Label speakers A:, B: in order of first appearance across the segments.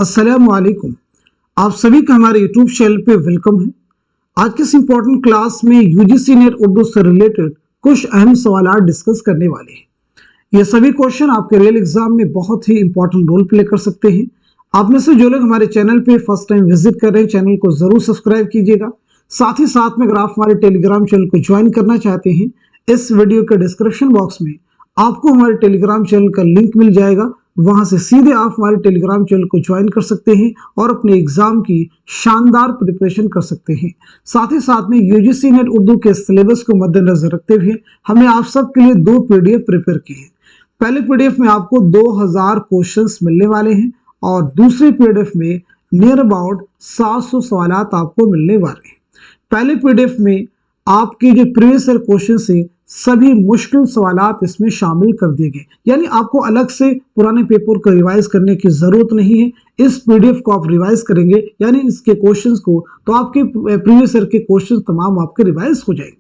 A: अस्सलामुअलैकुम। आप सभी का हमारे यूट्यूब चैनल पे वेलकम है। आज के इस इम्पोर्टेंट क्लास में यूजीसी नेट उर्दू से रिलेटेड कुछ अहम सवाल डिस्कस करने वाले हैं। ये सभी क्वेश्चन आपके रियल एग्जाम में बहुत ही इंपॉर्टेंट रोल प्ले कर सकते हैं। आप में से जो लोग हमारे चैनल पे फर्स्ट टाइम विजिट कर रहे हैं, चैनल को जरूर सब्सक्राइब कीजिएगा। साथ ही साथ में अगर आप हमारे टेलीग्राम चैनल को ज्वाइन करना चाहते हैं, इस वीडियो के डिस्क्रिप्शन बॉक्स में आपको हमारे टेलीग्राम चैनल का लिंक मिल जाएगा। वहां से सीधे आप हमारे टेलीग्राम चैनल को ज्वाइन कर सकते हैं और अपने एग्जाम की शानदार प्रिपरेशन कर सकते हैं। साथ ही साथ में यूजीसी नेट उर्दू के सिलेबस को मद्देनजर रखते हुए हमने आप सबके लिए 2 पीडीएफ प्रिपेयर किए हैं। पहले पीडीएफ में आपको 2000 क्वेश्चंस मिलने वाले हैं और दूसरे पीडीएफ में नियर अबाउट 700 सवालात आपको मिलने वाले हैं। पहले पीडीएफ में आपके जो प्रीवियस ईयर क्वेश्चन से सभी मुश्किल सवालात इसमें शामिल कर दिए गए, यानी आपको अलग से पुराने पेपर को रिवाइज करने की जरूरत नहीं है। इस पीडीएफ को आप रिवाइज करेंगे यानी इसके क्वेश्चंस को, तो आपके प्रीवियस ईयर के क्वेश्चंस तमाम आपके रिवाइज हो जाएंगे।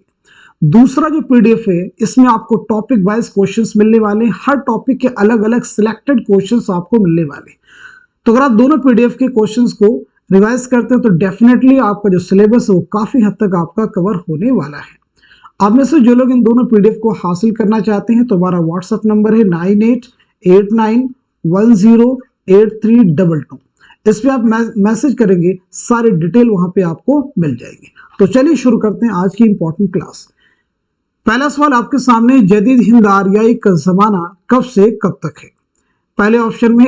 A: दूसरा जो पीडीएफ है, इसमें आपको टॉपिक वाइज क्वेश्चंस मिलने वाले हैं। हर टॉपिक के अलग अलग सिलेक्टेड क्वेश्चंस आपको मिलने वाले हैं। तो अगर आप दोनों पीडीएफ के क्वेश्चंस को रिवाइज करते हैं तो डेफिनेटली आपका जो सिलेबस है वो काफी हद तक आपका कवर होने वाला है। आप में से जो लोग इन दोनों पीडीएफ को हासिल करना चाहते हैं तो हमारा व्हाट्सएप नंबर है 9889108322। इस पे आप मैसेज करेंगे, सारी डिटेल वहां पे आपको मिल जाएगी। तो चलिए शुरू करते हैं आज की इंपॉर्टेंट क्लास। पहला सवाल आपके सामने, जदीद हिंद आर्याई का जमाना कब से कब तक है? पहले ऑप्शन में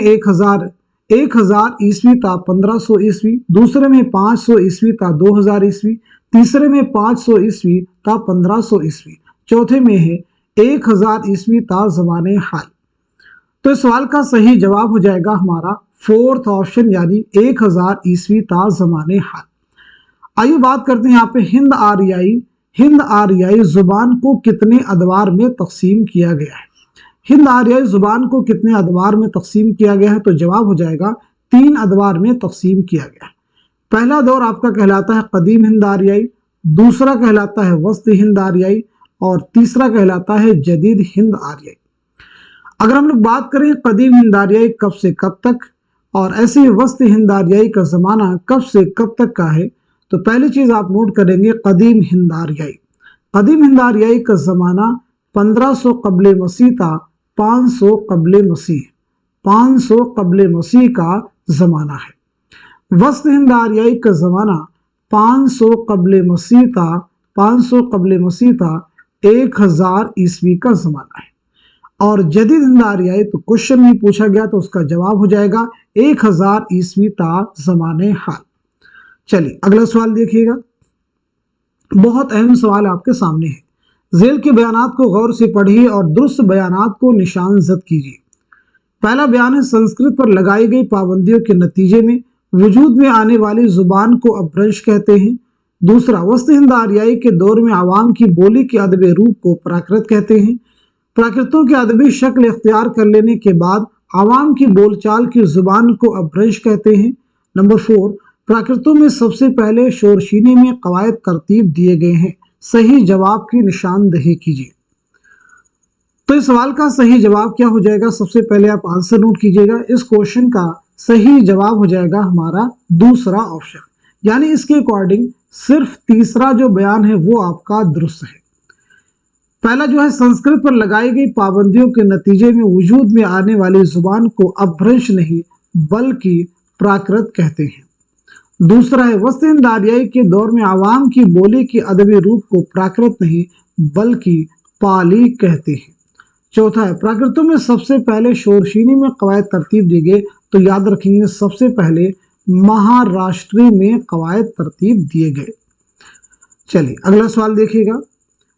A: 1000 ईस्वी था 1500 ईस्वी, दूसरे में 500 ईस्वी था 2000 ईस्वी, तीसरे में 500 ईस्वी था 1500 ईस्वी, चौथे में है 1000 ईस्वी था जमाने हाल। तो इस सवाल का सही जवाब हो जाएगा हमारा फोर्थ ऑप्शन, यानी 1000 ईस्वी था जमाने हाल। आइए बात करते हैं यहाँ पे हिंद आर्याई जुबान को कितने अदवार में तकसीम किया गया है? हिंद आर्याई जुबान को कितने अदवार में तकसीम किया गया है? तो जवाब हो जाएगा 3 अदवार में तकसीम किया गया है। पहला दौर आपका कहलाता है कदीम हिंद आर्याई, दूसरा कहलाता है वस्त हिंद आर्याई और तीसरा कहलाता है जदीद हिंद आर्याई। अगर हम लोग बात करें कदीम हिंद आर्याई कब से कब तक और ऐसे ही वस्त हिंद आर्याई का जमाना कब से कब तक का है, तो पहली चीज आप नोट करेंगे कदीम हिंद आर्याई। कदीम हिंद आर्याई का जमाना 1500 कबले मसीह था 500 कबले मसीह का जमाना है। वस्त हिंद आर्याई का जमाना 500 कबले मसीह था 1000 ईस्वी का जमाना है। और जदीद हिंद आर्याई तो क्वेश्चन में पूछा गया तो उसका जवाब हो जाएगा 1000 ईस्वी था जमाने हाल। चलिए अगला सवाल देखिएगा, बहुत अहम सवाल आपके सामने है। झेल के बयानात को गौर से पढ़िए और दुरुस्त बयानात को निशान जद कीजिए। पहला बयान है, संस्कृत पर लगाई गई पाबंदियों के नतीजे में वजूद में आने वाली जुबान को अपभ्रंश कहते हैं। दूसरा, वस्त हिंद आर्याई के दौर में आवाम की बोली के अदबी रूप को प्राकृत कहते हैं। प्राकृतों की अदबी शक्ल इख्तियार कर लेने के बाद आवाम की बोलचाल की जुबान को अपभ्रंश कहते हैं। नंबर 4, प्राकृतों में सबसे पहले शोरशीनी में कवायद तरतीब दिए गए हैं। सही जवाब की निशानदही कीजिए। तो इस सवाल का सही जवाब क्या हो जाएगा? सबसे पहले आप आंसर नोट कीजिएगा। इस क्वेश्चन का सही जवाब हो जाएगा हमारा दूसरा ऑप्शन, यानी इसके अकॉर्डिंग सिर्फ तीसरा जो बयान है वो आपका दुरुस्त है। पहला जो है, संस्कृत पर लगाई गई पाबंदियों के नतीजे में वजूद में आने वाली जुबान को अपभ्रंश नहीं बल्कि प्राकृत कहते हैं। दूसरा है, वस्त हिंद आर्याई के दौर में आवाम की बोली के अदबी रूप को प्राकृत नहीं बल्कि पाली कहते हैं। चौथा है, प्राकृतों में सबसे पहले शोरशीनी में कवायद तरतीब दी गई, तो याद रखेंगे सबसे पहले महाराष्ट्री में कवायद तरतीब दिए गए। चलिए अगला सवाल देखिएगा,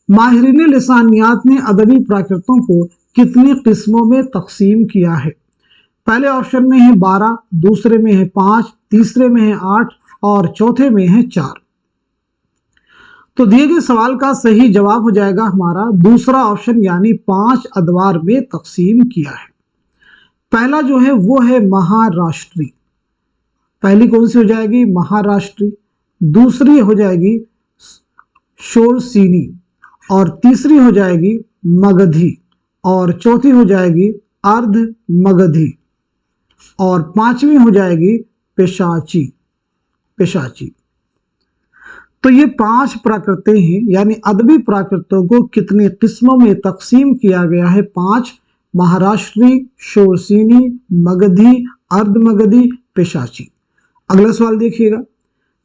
A: माहिरीन लिसानियात ने अदबी प्राकृतों को कितनी किस्मों में तकसीम किया है? पहले ऑप्शन में है 12, दूसरे में है 5, तीसरे में है 8 और चौथे में है 4। तो दिए गए सवाल का सही जवाब हो जाएगा हमारा दूसरा ऑप्शन, यानी 5 अदवार में तकसीम किया है। पहला जो है वो है महाराष्ट्री। पहली कौन सी हो जाएगी? महाराष्ट्री। दूसरी हो जाएगी शोरसीनी और तीसरी हो जाएगी मगधी और चौथी हो जाएगी अर्ध मगधी। और पांचवी हो जाएगी पेशाची। पेशाची। तो ये 5 प्राकृतें हैं, यानी अदबी प्राकृतों को कितनी किस्मों में तकसीम किया गया है? 5। महाराष्ट्री, शोरसीनी, मगधी, अर्धमगधी, पेशाची। अगला सवाल देखिएगा,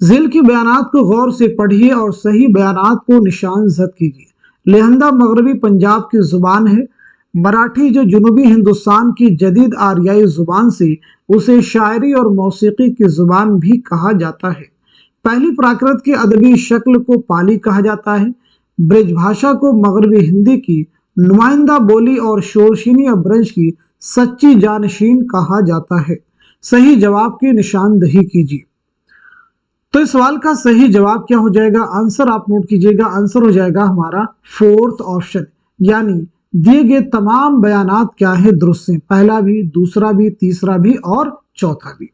A: ज़िल की बयानात को गौर से पढ़िए और सही बयानात को निशान ज़द कीजिए। लेहंदा मगरबी पंजाब की ज़ुबान है। मराठी जो जनूबी हिंदुस्तान की जदीद आरियाई ज़ुबान से उसे शायरी और मौसीकी की ज़ुबान भी कहा जाता है। पहली प्राकृत की अदबी शक्ल को पाली कहा जाता है। ब्रज भाषा को मगरबी हिंदी की नुमाइंदा बोली और शोरशीनी अब्रंश की सच्ची जानशीन कहा जाता है। सही जवाब की निशानदही कीजिए। तो इस सवाल का सही जवाब क्या हो जाएगा? आंसर आप नोट कीजिएगा। आंसर हो जाएगा हमारा 4th ऑप्शन, यानी दिए गए तमाम बयानात क्या है? दुरुस्त हैं। पहला भी, दूसरा भी, तीसरा भी और चौथा भी।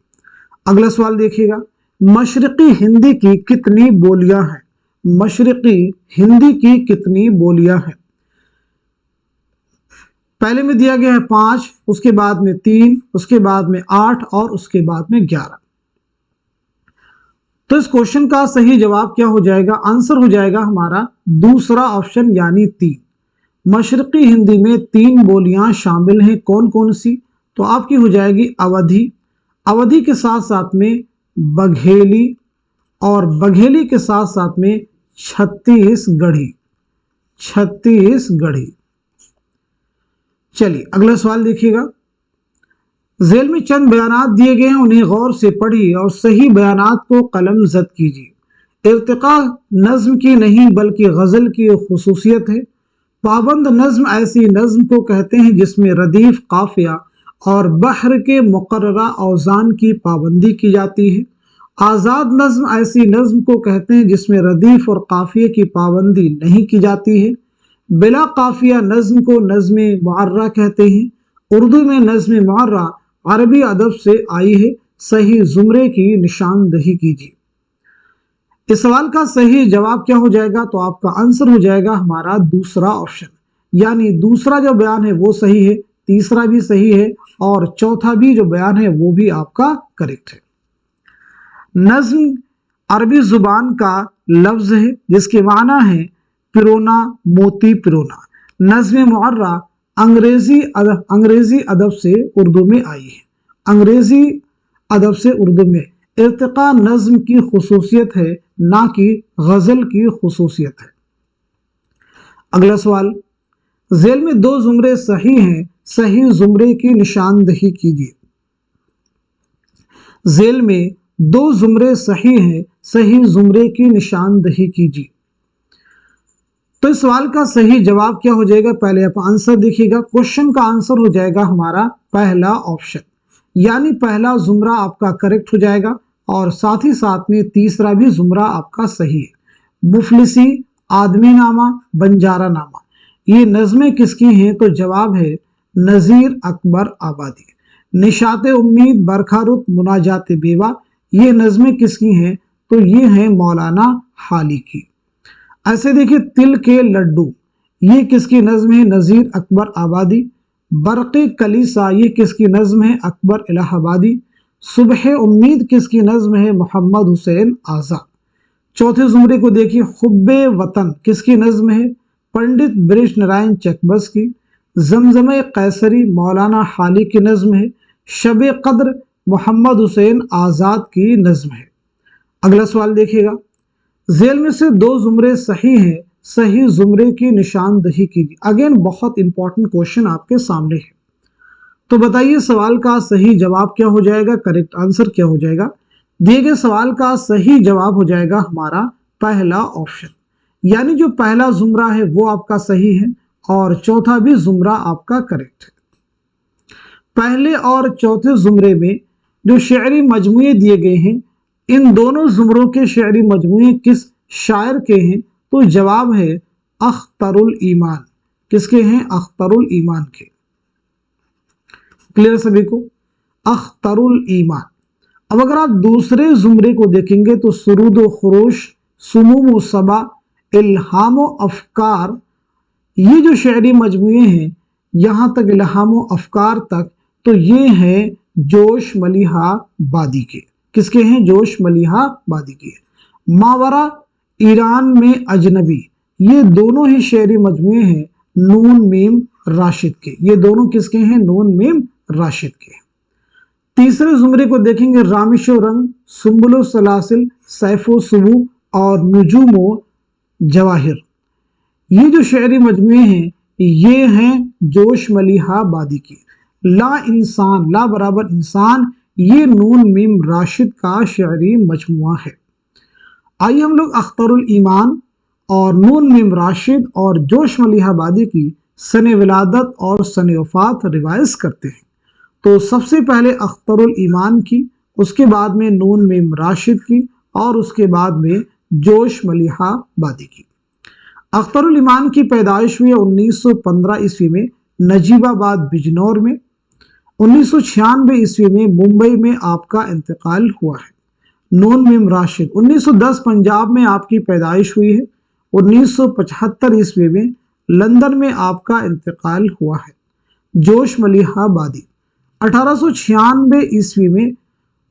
A: अगला सवाल देखिएगा, मशरिकी हिंदी की कितनी बोलियां हैं? मशरिकी हिंदी की कितनी बोलियां हैं? पहले में दिया गया है 5, उसके बाद में 3, उसके बाद में 8 और उसके बाद में 11। तो इस क्वेश्चन का सही जवाब क्या हो जाएगा? आंसर हो जाएगा हमारा दूसरा ऑप्शन, यानी 3। मशरिकी हिंदी में 3 बोलियां शामिल हैं। कौन कौन सी? तो आपकी हो जाएगी अवधी, अवधी के साथ साथ में बघेली, और बघेली के साथ साथ में छत्तीसगढ़ी। छत्तीसगढ़ी। चलिए अगला सवाल देखिएगा, ज़ेल में चंद बयानात दिए गए हैं, उन्हें गौर से पढ़िए और सही बयानात को कलम ज़द कीजिए। इर्तिका नज़्म की नहीं बल्कि गज़ल की खुसूसियत है। पाबंद नज़्म ऐसी नज़्म को कहते हैं जिसमें रदीफ, काफिया और बहर के मुकर्ररा औज़ान की पाबंदी की जाती है। आज़ाद नज़्म ऐसी नज़्म को कहते हैं जिसमें रदीफ और काफिये की पाबंदी नहीं की जाती है। बिला काफिया नज़्म को नज़्म मुअर्रा कहते हैं। उर्दू में नज़्म मुअर्रा अरबी अदब से आई है। सही जुमरे की निशानदही कीजिए। इस सवाल का सही जवाब क्या हो जाएगा? तो आपका आंसर हो जाएगा हमारा दूसरा ऑप्शन, यानी दूसरा जो बयान है वो सही है, तीसरा भी सही है और चौथा भी जो बयान है वो भी आपका करेक्ट है। नज़्म अरबी जुबान का लफ्ज है जिसके माना है पिरोना, मोती पिरोना। नज़्म मुअर्रा अंग्रेजी अदब से उर्दू में आई है। अंग्रेजी अदब से उर्दू में इर्तिका नज़्म की खुसूसियत है, ना कि गज़ल की खुसूसियत है। अगला सवाल, ज़ेल में 2 जुमरे सही हैं, सही जुमरे की निशानदही कीजिए। ज़ेल में 2 जुमरे सही हैं, सही जुमरे की निशानदही कीजिए। तो इस सवाल का सही जवाब क्या हो जाएगा? पहले आप आंसर देखिएगा। क्वेश्चन का आंसर हो जाएगा हमारा पहला ऑप्शन, यानी पहला जुमरा आपका करेक्ट हो जाएगा और साथ ही साथ में तीसरा भी जुमरा आपका सही है। मुफलिसी, आदमी नामा, बंजारा नामा, ये नज़में किसकी हैं? तो जवाब है नज़ीर अकबर आबादी। निशाते उम्मीद, बरखा रुत, मुनाजात बेवा, ये नज़में किसकी हैं? तो ये हैं मौलाना हाली की। ऐसे देखिए, तिल के लड्डू, ये किसकी नज़्म है? नज़ीर अकबर आबादी। बरक़े कलीसा, ये किसकी नज़्म है? अकबर इलाहाबादी। सुबह उम्मीद किसकी नज़्म है? मोहम्मद हुसैन आज़ाद। चौथे जुमरे को देखिए, हुब्बे वतन किसकी नज़्म है? पंडित ब्रिज नारायण चकबस की। जमजमे कैसरी मौलाना हाली की नज़्म है। शबे कद्र मोहम्मद हुसैन आज़ाद की नज़्म है। अगला सवाल देखिएगा, ज़ेल में से 2 जुमरे सही हैं, सही जुमरे की निशानदही कीजिए। अगेन बहुत इंपॉर्टेंट क्वेश्चन आपके सामने है, तो बताइए सवाल का सही जवाब क्या हो जाएगा? करेक्ट आंसर क्या हो जाएगा? दिए गए सवाल का सही जवाब हो जाएगा हमारा पहला ऑप्शन, यानी जो पहला जुमरा है वो आपका सही है और चौथा भी जुमरा आपका करेक्ट है। पहले और चौथे जुमरे में जो शेरी मजमूए दिए गए हैं, इन दोनों जुमरों के शेरी मजमूए किस शायर के हैं? तो जवाब है अख्तरुल ईमान। किसके हैं? अख्तरुल ईमान के। क्लियर सभी को? अख्तरुल ईमान। अब अगर आप दूसरे जुमरे को देखेंगे तो सुरूद व खुरूश, सुमूम व सबा, इल्हाम व अफकार, ये जो शेरी मजमूए हैं, यहाँ तक इल्हाम व अफकार तक, तो ये हैं जोश मलिहा बादी के। किसके हैं? जोश मलिहा बादी के। मावरा ईरान में अजनबी, ये दोनों ही शेरी मजमूए हैं नून मीम राशिद के। ये दोनों किसके हैं? नून मीम राशिद के। तीसरे जुमरे को देखेंगे, रामिशो रंग, सुम्बुलो सलासिल, सैफो सुबू और नुजूमो जवाहिर। ये जो शेरी मजमूए हैं ये हैं जोश मलिहा बादी की। ला इंसान, ला बराबर इंसान, ये नून मीम राशिद का शेरी मजमुआ है। आइए हम लोग अख्तरुल ईमान और नून मीम राशिद और जोश मलिहा बादी की सने विलादत और सने वफात रिवाइज करते हैं। तो सबसे पहले अख्तरुल ईमान की, उसके बाद में नून मीम राशिद की और उसके बाद में जोश मलिहा बादी की। अख्तरुल ईमान की पैदाइश हुई 1915 ईस्वी में नजीबाबाद बिजनौर में। 1996 ईस्वी में मुंबई में आपका इंतकाल हुआ है। नून मीम राशिद 1910 पंजाब में आपकी पैदाइश हुई है। 1975 ईस्वी में लंदन में आपका इंतकाल हुआ है। जोश मलिहा बादी 1896 ईस्वी में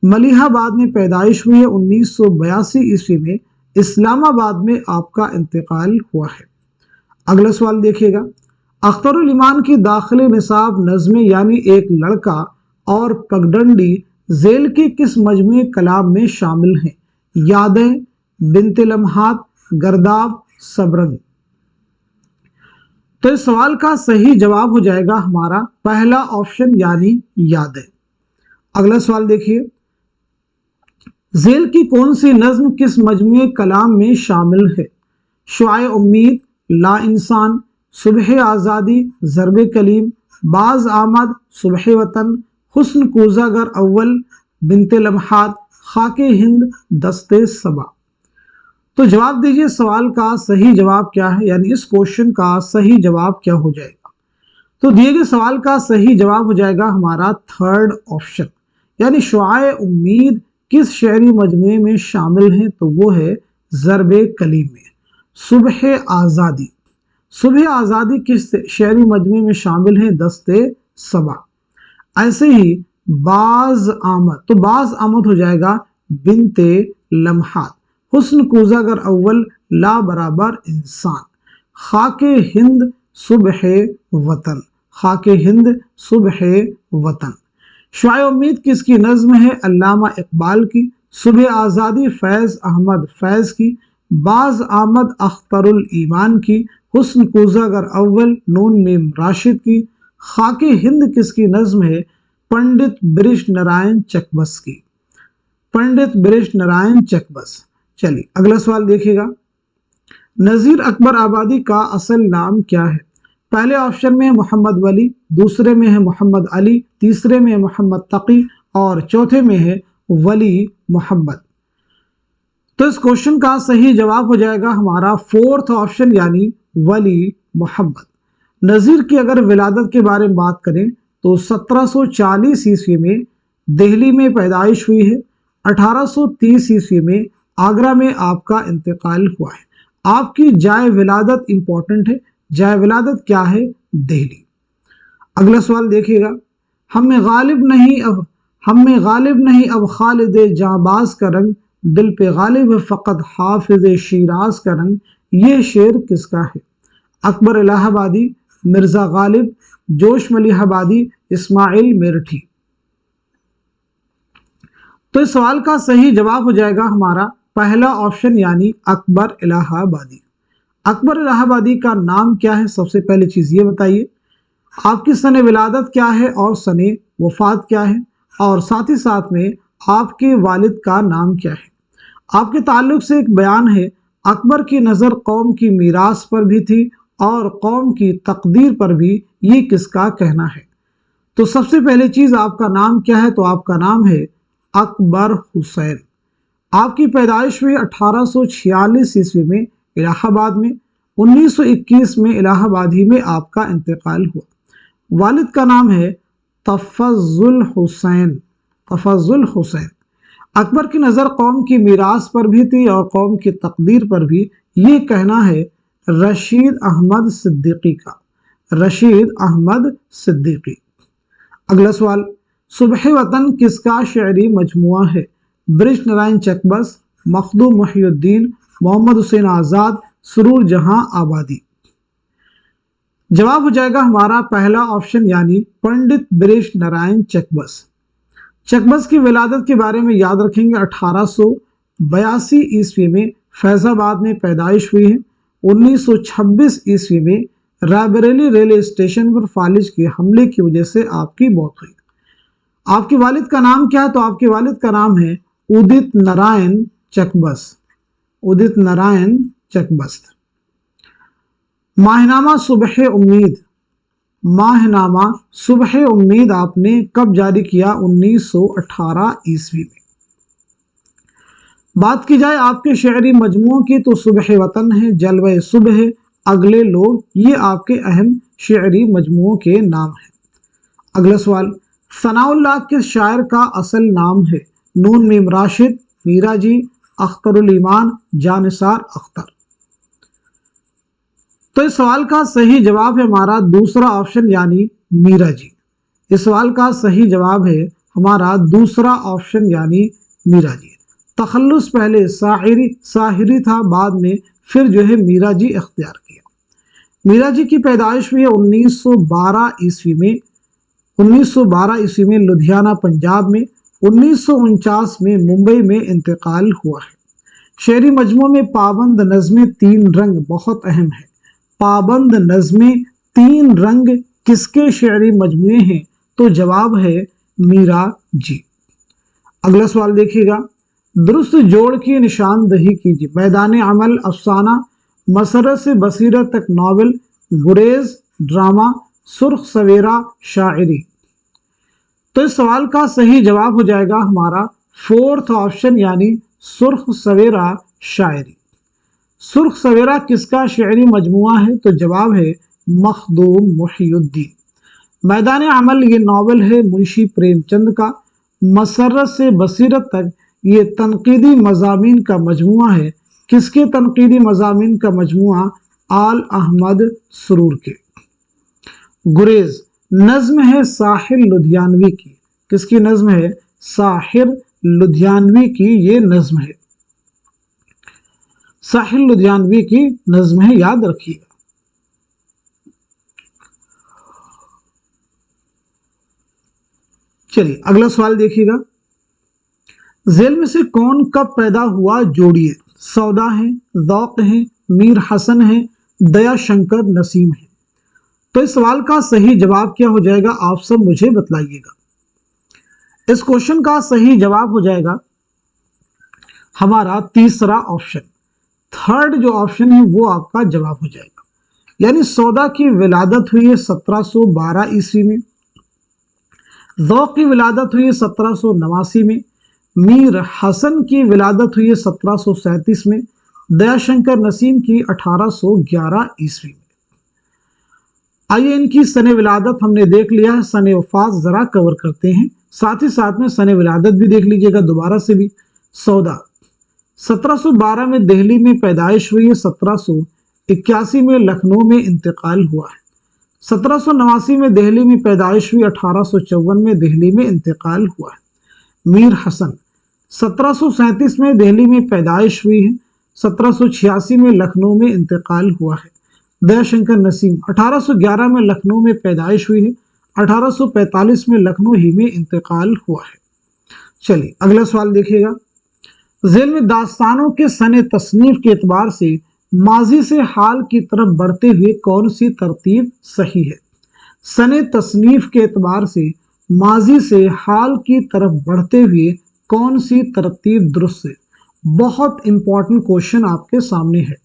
A: मलिहाबाद में पैदाइश हुई है। 1982 ईस्वी में इस्लामाबाद में आपका इंतकाल हुआ है। अगला सवाल देखिएगा, अख्तरुल ईमान की दाखिल निसाब नज़्में यानी एक लड़का और पगडंडी झेल के किस मजमूए कलाम में शामिल हैं? यादें, बिन्ते लम्हात, गर्दाब, सबरंग। तो इस सवाल का सही जवाब हो जाएगा हमारा पहला ऑप्शन यानी यादें। अगला सवाल देखिए, झेल की कौन सी नज्म किस मजमूए कलाम में शामिल है? शुआए उम्मीद, ला इंसान, सुबह आज़ादी, ज़रबे कलीम, बाज आमद, सुबह वतन, हुस्न कूजागर अव्वल, बिन्ते लम्हात, खाके हिंद, दस्ते सबा। तो जवाब दीजिए सवाल का सही जवाब क्या है, यानी इस क्वेश्चन का सही जवाब क्या हो जाएगा। तो दिए गए सवाल का सही जवाब हो जाएगा हमारा थर्ड ऑप्शन, यानी शुआए उम्मीद किस शेरी मजमूए में शामिल है? तो वो है ज़रबे कलीम में। सुबह आज़ादी, सुबह आज़ादी किस शेरी मजमूए में शामिल है? दस्ते सबा। ऐसे ही बाज आमद, तो बाज आमद हो जाएगा बिन्ते लम्हात। हुस्न कूजागर अव्वल, ला बराबर इंसान। खाके हिंद, सुबह वतन, खाके हिंद, सुबह वतन। शुआए उम्मीद किसकी नज़्म है? अल्लामा इकबाल की। सुबह आज़ादी फैज़ अहमद फैज़ की। बाज आमद अख्तरुल ईमान की। हुस्न कूजागर अव्वल नून मीम राशिद की। खाके हिंद किसकी नज़्म है? पंडित ब्रिज नारायण चकबस की। पंडित ब्रिज नारायण चकबस। चलिए अगला सवाल देखिएगा, नज़ीर अकबर आबादी का असल नाम क्या है? पहले ऑप्शन में है मोहम्मद वली, दूसरे में है मोहम्मद अली, तीसरे में है मोहम्मद तकी और चौथे में है वली मोहम्मद। तो इस क्वेश्चन का सही जवाब हो जाएगा हमारा फोर्थ ऑप्शन यानी वली मोहम्मद। नज़ीर की अगर विलादत के बारे में बात करें तो 1740 ईस्वी में दिल्ली में पैदाइश हुई है। 1830 ईस्वी में आगरा में आपका इंतकाल हुआ है। आपकी जाए विलादत इंपॉर्टेंट है। जाए विलादत क्या है? दिल्ली। अगला सवाल देखिएगा, हम में गालिब नहीं अब खालिद जाबाज का रंग, दिल पे गालिब है फ़कत हाफिज शिराज का रंग। ये शेर किसका है? अकबर इलाहाबादी, मिर्ज़ा गालिब, जोश मलिहाबादी, इस्माइल मेरठी। तो इस सवाल का सही जवाब हो जाएगा हमारा पहला ऑप्शन यानी अकबर इलाहाबादी। अकबर इलाहाबादी का नाम क्या है? सबसे पहली चीज ये बताइए, आपकी सने विलादत क्या है और सने वफात क्या है, और साथ ही साथ में आपके वालिद का नाम क्या है। आपके ताल्लुक से एक बयान है, अकबर की नज़र कौम की मीरास पर भी थी और कौम की तकदीर पर भी, ये किसका कहना है? तो सबसे पहली चीज आपका नाम क्या है? तो आपका नाम है अकबर हुसैन। आपकी पैदाइश हुई 1846 ईस्वी में इलाहाबाद में। 1921 में इलाहाबाद ही में आपका इंतकाल हुआ। वालिद का नाम है तफज़ुल हुसैन। तफज़ुल हुसैन। अकबर की नज़र कौम की मीरास पर भी थी और कौम की तकदीर पर भी, ये कहना है रशीद अहमद सिद्दीकी का। रशीद अहमद सिद्दीकी। अगला सवाल, सुबह वतन किसका शेरी मजमुआ है? बृज नारायण चकबस, मखदूम मुहियुद्दीन, मोहम्मद हुसैन आज़ाद, सुरूर जहां आबादी। जवाब हो जाएगा हमारा पहला ऑप्शन यानी पंडित बृज नारायण चकबस। चकबस की विलादत के बारे में याद रखेंगे 1882 ईस्वी में फैजाबाद में पैदाइश हुई है। 1926 ईस्वी में रायबरेली रेलवे स्टेशन पर फालिज के हमले की वजह से आपकी मौत हुई। आपके वालिद का नाम क्या है? तो आपके वालिद का नाम है उदित नारायण चकबस। उदित नारायण चकबस। माहनामा सुबह उम्मीद, माहनामा सुबह उम्मीद आपने कब जारी किया? 1918 ईस्वी में। बात की जाए आपके शेरी मजमुओं की तो सुबह वतन है, जलवे सुबह, अगले लोग, ये आपके अहम शेरी मजमुओं के नाम हैं। अगला सवाल, सनाउल्लाह किस शायर का असल नाम है? नून मीम राशिद, मीरा जी, अख्तरुल ईमान, जानिसार अख्तर। तो इस सवाल का सही जवाब है हमारा दूसरा ऑप्शन यानी मीरा जी। इस सवाल का सही जवाब है हमारा दूसरा ऑप्शन यानी मीरा जी। तखल्लुस पहले साहिरी था, बाद में फिर जो है मीरा जी इख्तियार किया। मीरा जी की पैदाइश हुई है 1912 ईस्वी में। 1912 ईस्वी में लुधियाना पंजाब में। 1949 में मुंबई में इंतकाल हुआ है। शेरी मजमू में पाबंद नज़्में तीन रंग बहुत अहम है। पाबंद नज़्में तीन रंग किसके शेरी मजमुए हैं? तो जवाब है मीरा जी। अगला सवाल देखिएगा, दुरुस्त जोड़ की निशानदही कीजिए। मैदान अमल अफसाना, मसरत से बसीरत तक नावल, गुरेज ड्रामा, सुर्ख सवेरा शायरी। तो इस सवाल का सही जवाब हो जाएगा हमारा फोर्थ ऑप्शन यानी सुर्ख सवेरा शायरी। सुर्ख सवेरा किसका शेरी मजमुआ है? तो जवाब है मखदूम मुहियुद्दीन। मैदान अमल ये नावल है मुंशी प्रेमचंद का। मसरत से बसीरत तक ये तनकीदी मज़ामीन का मजमुआ है। किसके तनकीदी मज़ामीन का मजमुआ? आल अहमद सुरूर के। गुरेज नज़्म है साहिर लुधियानवी की। किसकी नज़्म है? साहिर लुधियानवी की ये नज़्म है। साहिर लुधियानवी की नज़्म है, याद रखिएगा। चलिए अगला सवाल देखिएगा, जेल में से कौन कब पैदा हुआ? जोड़िए। सौदा है, ज़ौक़ है, मीर हसन है, दया शंकर नसीम है। तो इस सवाल का सही जवाब क्या हो जाएगा? आप सब मुझे बतलाइएगा। इस क्वेश्चन का सही जवाब हो जाएगा हमारा तीसरा ऑप्शन। थर्ड जो ऑप्शन है वो आपका जवाब हो जाएगा। यानी सौदा की विलादत हुई है 1712 ईस्वी में। ज़ौक़ की विलादत हुई है 1789 में। मीर हसन की विलादत हुई है 1737 में। दयाशंकर नसीम की 1811 ईस्वी में। आइए इनकी सने विलादत हमने देख लिया है, सने वफात जरा कवर करते हैं, साथ ही साथ में सने विलादत भी देख लीजिएगा दोबारा से भी। सौदा 1712 में दिल्ली में पैदाइश हुई है। 1781 में लखनऊ में इंतकाल हुआ है। 1789 में दिल्ली में पैदाइश हुई। 1854 में दिल्ली में इंतकाल हुआ है। मीर हसन 1737 में दिल्ली में पैदाइश हुई है। 1786 में लखनऊ में इंतकाल हुआ है। दयाशंकर नसीम 1811 में लखनऊ में पैदाइश हुई है। 1845 में लखनऊ ही में इंतकाल हुआ है। चलिए अगला सवाल देखिएगा, जेल में दास्तानों के सने तसनीफ के एतबार से माजी से हाल की तरफ बढ़ते हुए कौन सी तरतीब सही है? सने तसनीफ के एतबार से माजी से हाल की तरफ बढ़ते हुए कौन सी तरतीब दुरुस्त है? बहुत इंपॉर्टेंट क्वेश्चन आपके सामने है।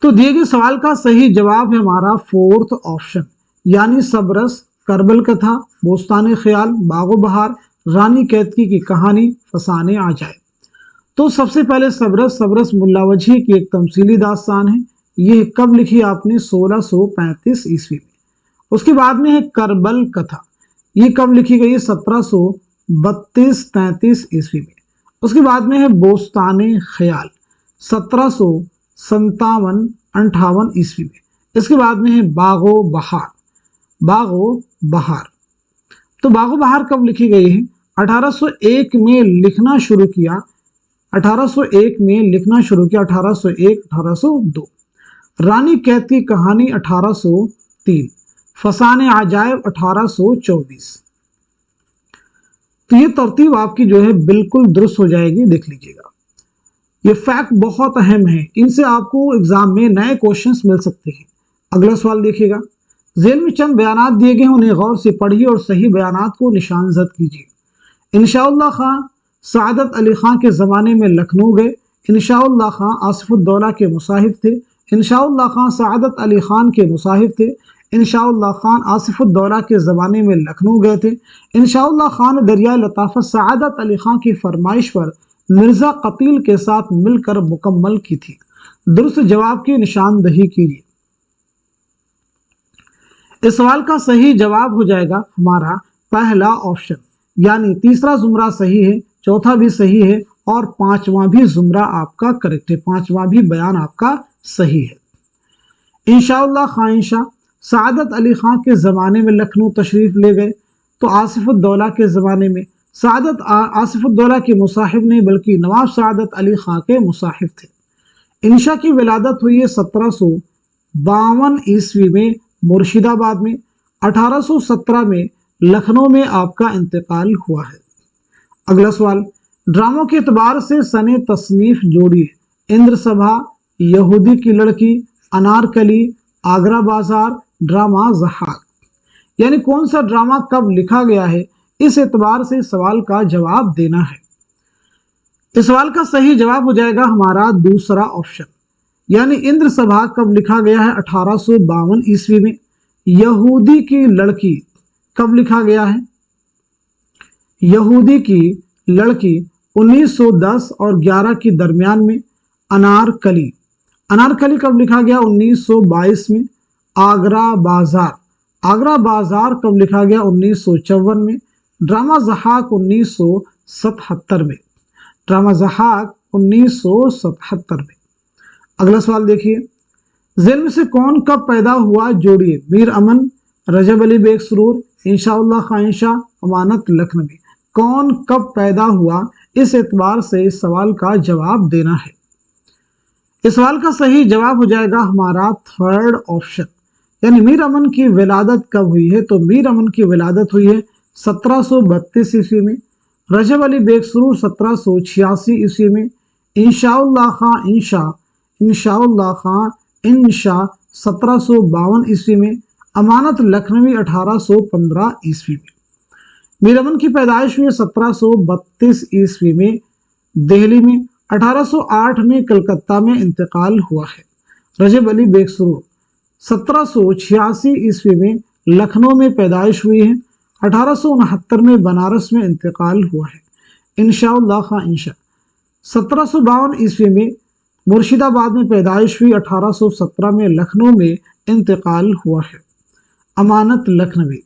A: तो दिए गए सवाल का सही जवाब है हमारा फोर्थ ऑप्शन यानी सबरस, करबल कथा, बोस्तान ख्याल, बागो बहार, रानी कैतकी की कहानी, फसाने आ जाए। तो सबसे पहले सबरस। सबरस मुल्ला वजही की एक तमसीली दास्तान है। ये कब लिखी आपने? 1635 ईस्वी में। उसके बाद में है करबल कथा। ये कब लिखी गई? 1732-33 ईस्वी में। उसके बाद में है बोस्तान ख्याल 1757-58 ईस्वी में। इसके बाद में है बागो बहार। बागो बहार तो बागो बहार कब लिखी गई है? 1801 में लिखना शुरू किया, 1801 में लिखना शुरू किया, 1801 1802। रानी कैद की कहानी 1803, फसाने अजायब 1824। तो ये तरतीब आपकी जो है बिल्कुल दुरुस्त हो जाएगी, देख लीजिएगा। ये फैक्ट बहुत अहम है, इनसे आपको एग्जाम में नए क्वेश्चंस मिल सकते हैं। अगला सवाल देखिएगा, जेल में चंद बयानात दिए गए हैं, उन्हें गौर से पढ़िए और सही बयानात को निशानजद कीजिए। इंशाउल्लाह खां सादत अली खां के ज़माने में लखनऊ गए। इंशाउल्लाह खां आसिफुद्दौला के मुसाहिब थे। इंशाउल्लाह खां सादत अली खान के मुसाहिब थे। इंशाउल्लाह खान आसिफुद्दौला के ज़माने में लखनऊ गए थे। इंशाउल्लाह खान दरिया लताफ़त सादत अली खां की फरमाइश पर मिर्ज़ा कतील के साथ मिलकर मुकम्मल की थी। दुरुस्त जवाब की निशानदही कीजिए। इस सवाल का सही जवाब हो जाएगा हमारा पहला ऑप्शन, यानी तीसरा जुमरा सही है, चौथा भी सही है और पांचवा भी जुमरा आपका करेक्ट है, पांचवा भी बयान आपका सही है। इंशाअल्लाह खाइंशा सादत अली खां के ज़माने में लखनऊ तशरीफ़ ले गए, तो आसिफुद्दौला के ज़माने में सादत आसिफुद्दौला के मुसाहिब नहीं बल्कि नवाब सादत अली खां के मुसाहिब थे। इंशा की विलादत हुई है 1752 ईस्वी में मुर्शिदाबाद में। 1817 में लखनऊ में आपका इंतकाल हुआ है। अगला सवाल, ड्रामों के एतबार से सने तसनीफ जोड़िए। इंद्र सभा, यहूदी की लड़की, अनारकली, आगरा बाजार, ड्रामा ज़हाक। यानी कौन सा ड्रामा कब लिखा गया है, इस एतबार से सवाल का जवाब देना है। इस सवाल का सही जवाब हो जाएगा हमारा दूसरा ऑप्शन, यानी इंद्र सभा कब लिखा गया है? 1852 ईस्वी में। यहूदी की लड़की कब लिखा गया है? यहूदी की लड़की 1910 और 11 के दरमियान में। अनारकली, अनारकली कब लिखा गया? 1922 में। आगरा बाजार, आगरा बाजार कब लिखा गया? 1954 में। ड्रामा ज़हाक 1977 में, ड्रामा ज़हाक 1977 में। अगला सवाल देखिए, जेल में से कौन कब पैदा हुआ जोड़िए। मीर अमन, रजब अली बेग सुरूर, इंशाअल्लाह खाइंशा, अमानत लखनवी। कौन कब पैदा हुआ, इस एतबार से इस सवाल का जवाब देना है। इस सवाल का सही जवाब हो जाएगा हमारा थर्ड ऑप्शन, यानी मीर अमन की विलादत कब हुई है? तो मीर अमन की विलादत हुई है 1732 ईस्वी में। रजब अली बेग सुरूर 1786 ईस्वी में। इंशाअल्लाह खां इंशाअल्लाह खां इंशा 1752 ईस्वी में। अमानत लखनवी 1815 ईस्वी में। मीर अमन की पैदाइश हुई 1732 ईस्वी में दिल्ली में। 1808 में कलकत्ता में इंतकाल हुआ है। रजब अली बेग सुरूर 1786 ईस्वी में लखनऊ में पैदाइश हुई है। 1869 में बनारस में इंतकाल हुआ है। इंशाअल्लाह खां इंशा 1752 ईस्वी में मुर्शिदाबाद में पैदाइश हुई। 1817 में लखनऊ में इंतकाल हुआ है। अमानत लखनवी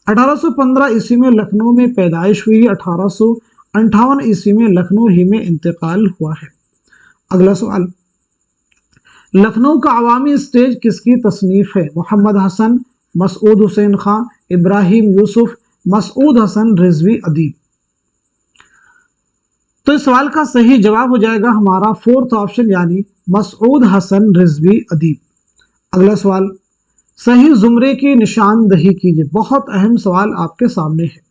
A: 1815 ईस्वी में लखनऊ में पैदाइश हुई। 1858 ईस्वी में लखनऊ ही में इंतकाल हुआ है। अगला सवाल, लखनऊ का अवामी स्टेज किसकी तसनीफ है? मोहम्मद हसन, मसूद हुसैन खां, इब्राहिम यूसुफ, मसूद हसन रिजवी अदीब। तो इस सवाल का सही जवाब हो जाएगा हमारा फोर्थ ऑप्शन, यानी मसूद हसन रिजवी अदीब। अगला सवाल, सही जुमरे की निशानदही कीजिए। बहुत अहम सवाल आपके सामने है।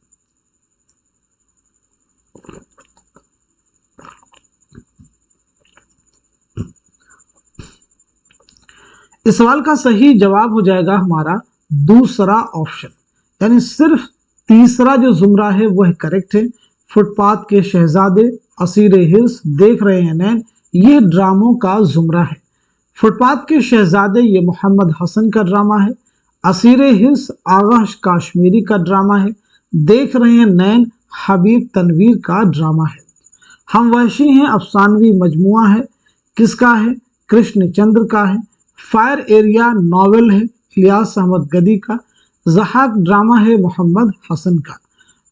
A: इस सवाल का सही जवाब हो जाएगा हमारा दूसरा ऑप्शन, यानी सिर्फ तीसरा जो जुमरा है वह करेक्ट है। फुटपाथ के शहजादे, असीर हिर्स, देख रहे हैं नैन, ये ड्रामों का जुमरा है। फुटपाथ के शहजादे ये मोहम्मद हसन का ड्रामा है। असीर हिर्स आगा काश्मीरी का ड्रामा है। देख रहे हैं नैन हबीब तनवीर का ड्रामा है। हम वहशी हैं अफसानवी मजमुआ है, किसका है? कृष्ण चंद्र का है। फायर एरिया नॉवेल है इलियास अहमद गदी का। ज़हाक ड्रामा है मोहम्मद हसन का।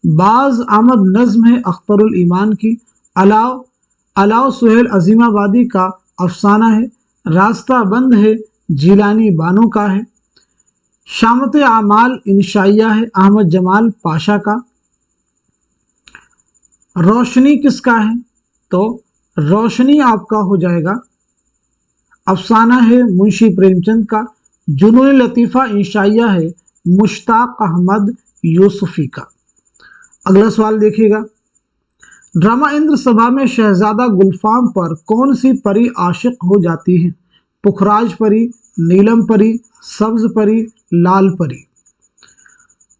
A: बाज आमद नज़्म है अख्तरुल ईमान की। अलाव सुहेल अजीमाबादी का अफसाना है। रास्ता बंद है जीलानी बानो का है। शामत आमाल इंशाइया है अहमद जमाल पाशा का। रोशनी किसका है? तो रोशनी आपका हो जाएगा अफसाना है मुंशी प्रेमचंद का। जुनून लतीफ़ा इंशाइया है मुश्ताक अहमद यूसुफी का। अगला सवाल देखिएगा, ड्रामा इंद्र सभा में शहजादा गुलफाम पर कौन सी परी आशिक हो जाती है? पुखराज परी, नीलम परी, सब्ज परी, लाल परी।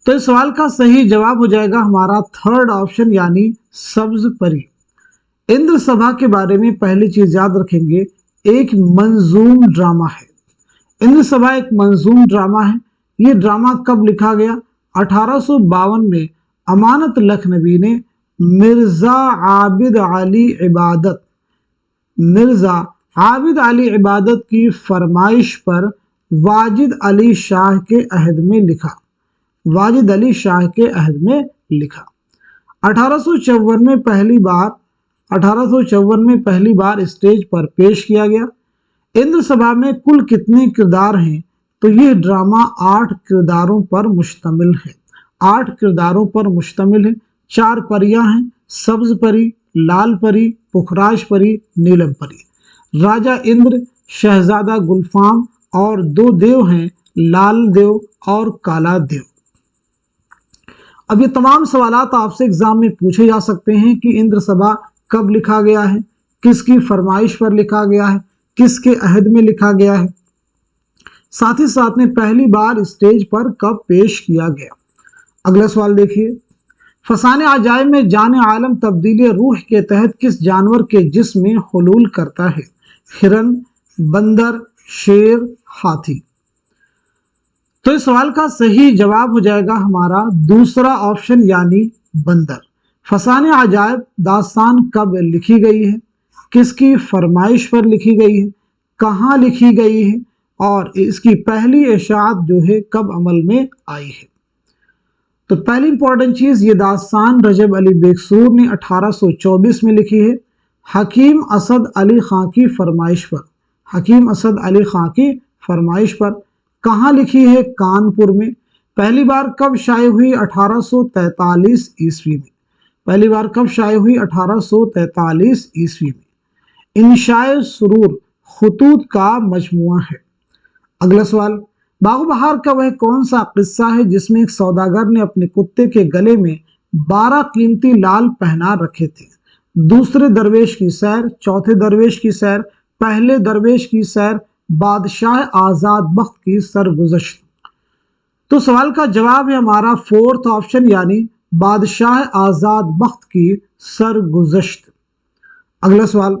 A: तो इस सवाल का सही जवाब हो जाएगा हमारा थर्ड ऑप्शन यानी सब्ज परी। इंद्र सभा के बारे में पहली चीज याद रखेंगे, एक मंजूम ड्रामा है। इंद्र सभा एक मंजूम ड्रामा है। ये ड्रामा कब लिखा गया? 1852 में अमानत लखनवी ने मिर्जा आबिद अली इबादत की फरमाइश पर वाजिद अली शाह के अहद में लिखा। 1854 में पहली बार स्टेज पर पेश किया गया। इंद्र सभा में कुल कितने किरदार हैं? तो यह ड्रामा 8 किरदारों पर मुश्तमिल है। 8 किरदारों पर मुश्तमिल है। 4 परियां हैं, सब्ज परी, लाल परी, पुखराज परी, नीलम परी। राजा इंद्र, शहजादा गुलफाम और 2 देव हैं, लाल देव और काला देव। अब ये तमाम सवालात आपसे एग्जाम में पूछे जा सकते हैं कि इंद्र सभा कब लिखा गया है, किसकी फरमाइश पर लिखा गया है, किसके अहद में लिखा गया है, साथ ही साथ में पहली बार स्टेज पर कब पेश किया गया। अगला सवाल देखिए, फसाने अजायब में जाने आलम तब्दीली रूह के तहत किस जानवर के जिस्म में हुलूल करता है? हिरन, बंदर, शेर, हाथी। तो इस सवाल का सही जवाब हो जाएगा हमारा दूसरा ऑप्शन यानी बंदर। फसाने अजायब दास्तान कब लिखी गई है, किसकी फरमाइश पर लिखी गई है, कहाँ लिखी गई है और इसकी पहली इशाअत जो है कब अमल में आई है? तो पहली इंपॉर्टेंट चीज, ये दास्तान रजब अली बेकसूर ने 1824 में लिखी है हकीम असद अली खां की फरमाइश पर। कहाँ लिखी है? कानपुर में। पहली बार कब शाये हुई? 1843 ईस्वी में। 1843 ईस्वी में। इंशाए सुरूर खुतूत का मजमुआ है। अगला सवाल, बागो बहार का वह कौन सा किस्सा है जिसमें एक सौदागर ने अपने कुत्ते के गले में 12 कीमती लाल पहना रखे थे? दूसरे दरवेश की सैर, चौथे दरवेश की सैर, पहले दरवेश की सैर, बादशाह आजाद बख्त की सरगुज़श्त। तो सवाल का जवाब है हमारा फोर्थ ऑप्शन यानी बादशाह आजाद बख्त की सरगुज़श्त। अगला सवाल,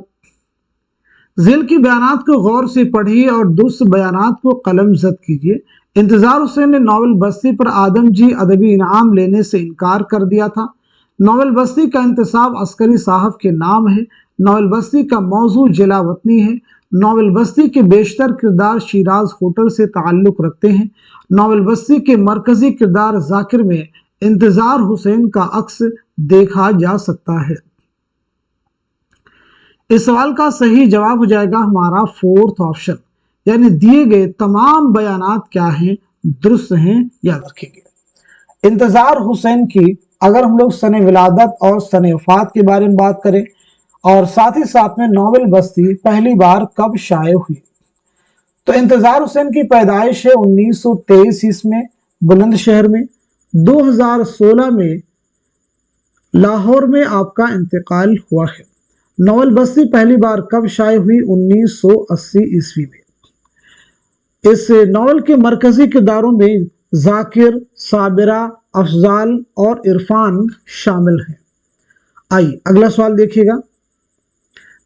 A: ज़िल की बयानात को गौर से पढ़िए और दुरुस्त बयानात को कलमज़द कीजिए। इंतज़ार हुसैन ने नावल बस्ती पर आदम जी अदबी इनाम लेने से इनकार कर दिया था। नावल बस्ती का इंतसाब अस्करी साहब के नाम है। नावल बस्ती का मौजू जिला वतनी है। नावल बस्ती के बेशतर किरदार शिराज होटल से ताल्लुक़ रखते हैं। नावल बस्ती के मरकजी किरदार जाकिर में इंतज़ार हुसैन का अक्स देखा जा सकता है। इस सवाल का सही जवाब हो जाएगा हमारा फोर्थ ऑप्शन, यानी दिए गए तमाम बयानात क्या हैं? दुरुस्त हैं, याद रखेंगे। इंतज़ार हुसैन की अगर हम लोग सने विलादत और सने वफात के बारे में बात करें और साथ ही साथ में नावल बस्ती पहली बार कब शाये हुई, तो इंतज़ार हुसैन की पैदाइश है 1923 ईस्वी में बुलंदशहर में। 2016 में लाहौर में आपका इंतकाल हुआ है। नावल बस्ती पहली बार कब शाये हुई? 1980 ईस्वी में। इस नावल के मरकजी किरदारों में जाकिर, साबिरा, अफजाल और इरफान शामिल हैं। आइए अगला सवाल देखिएगा,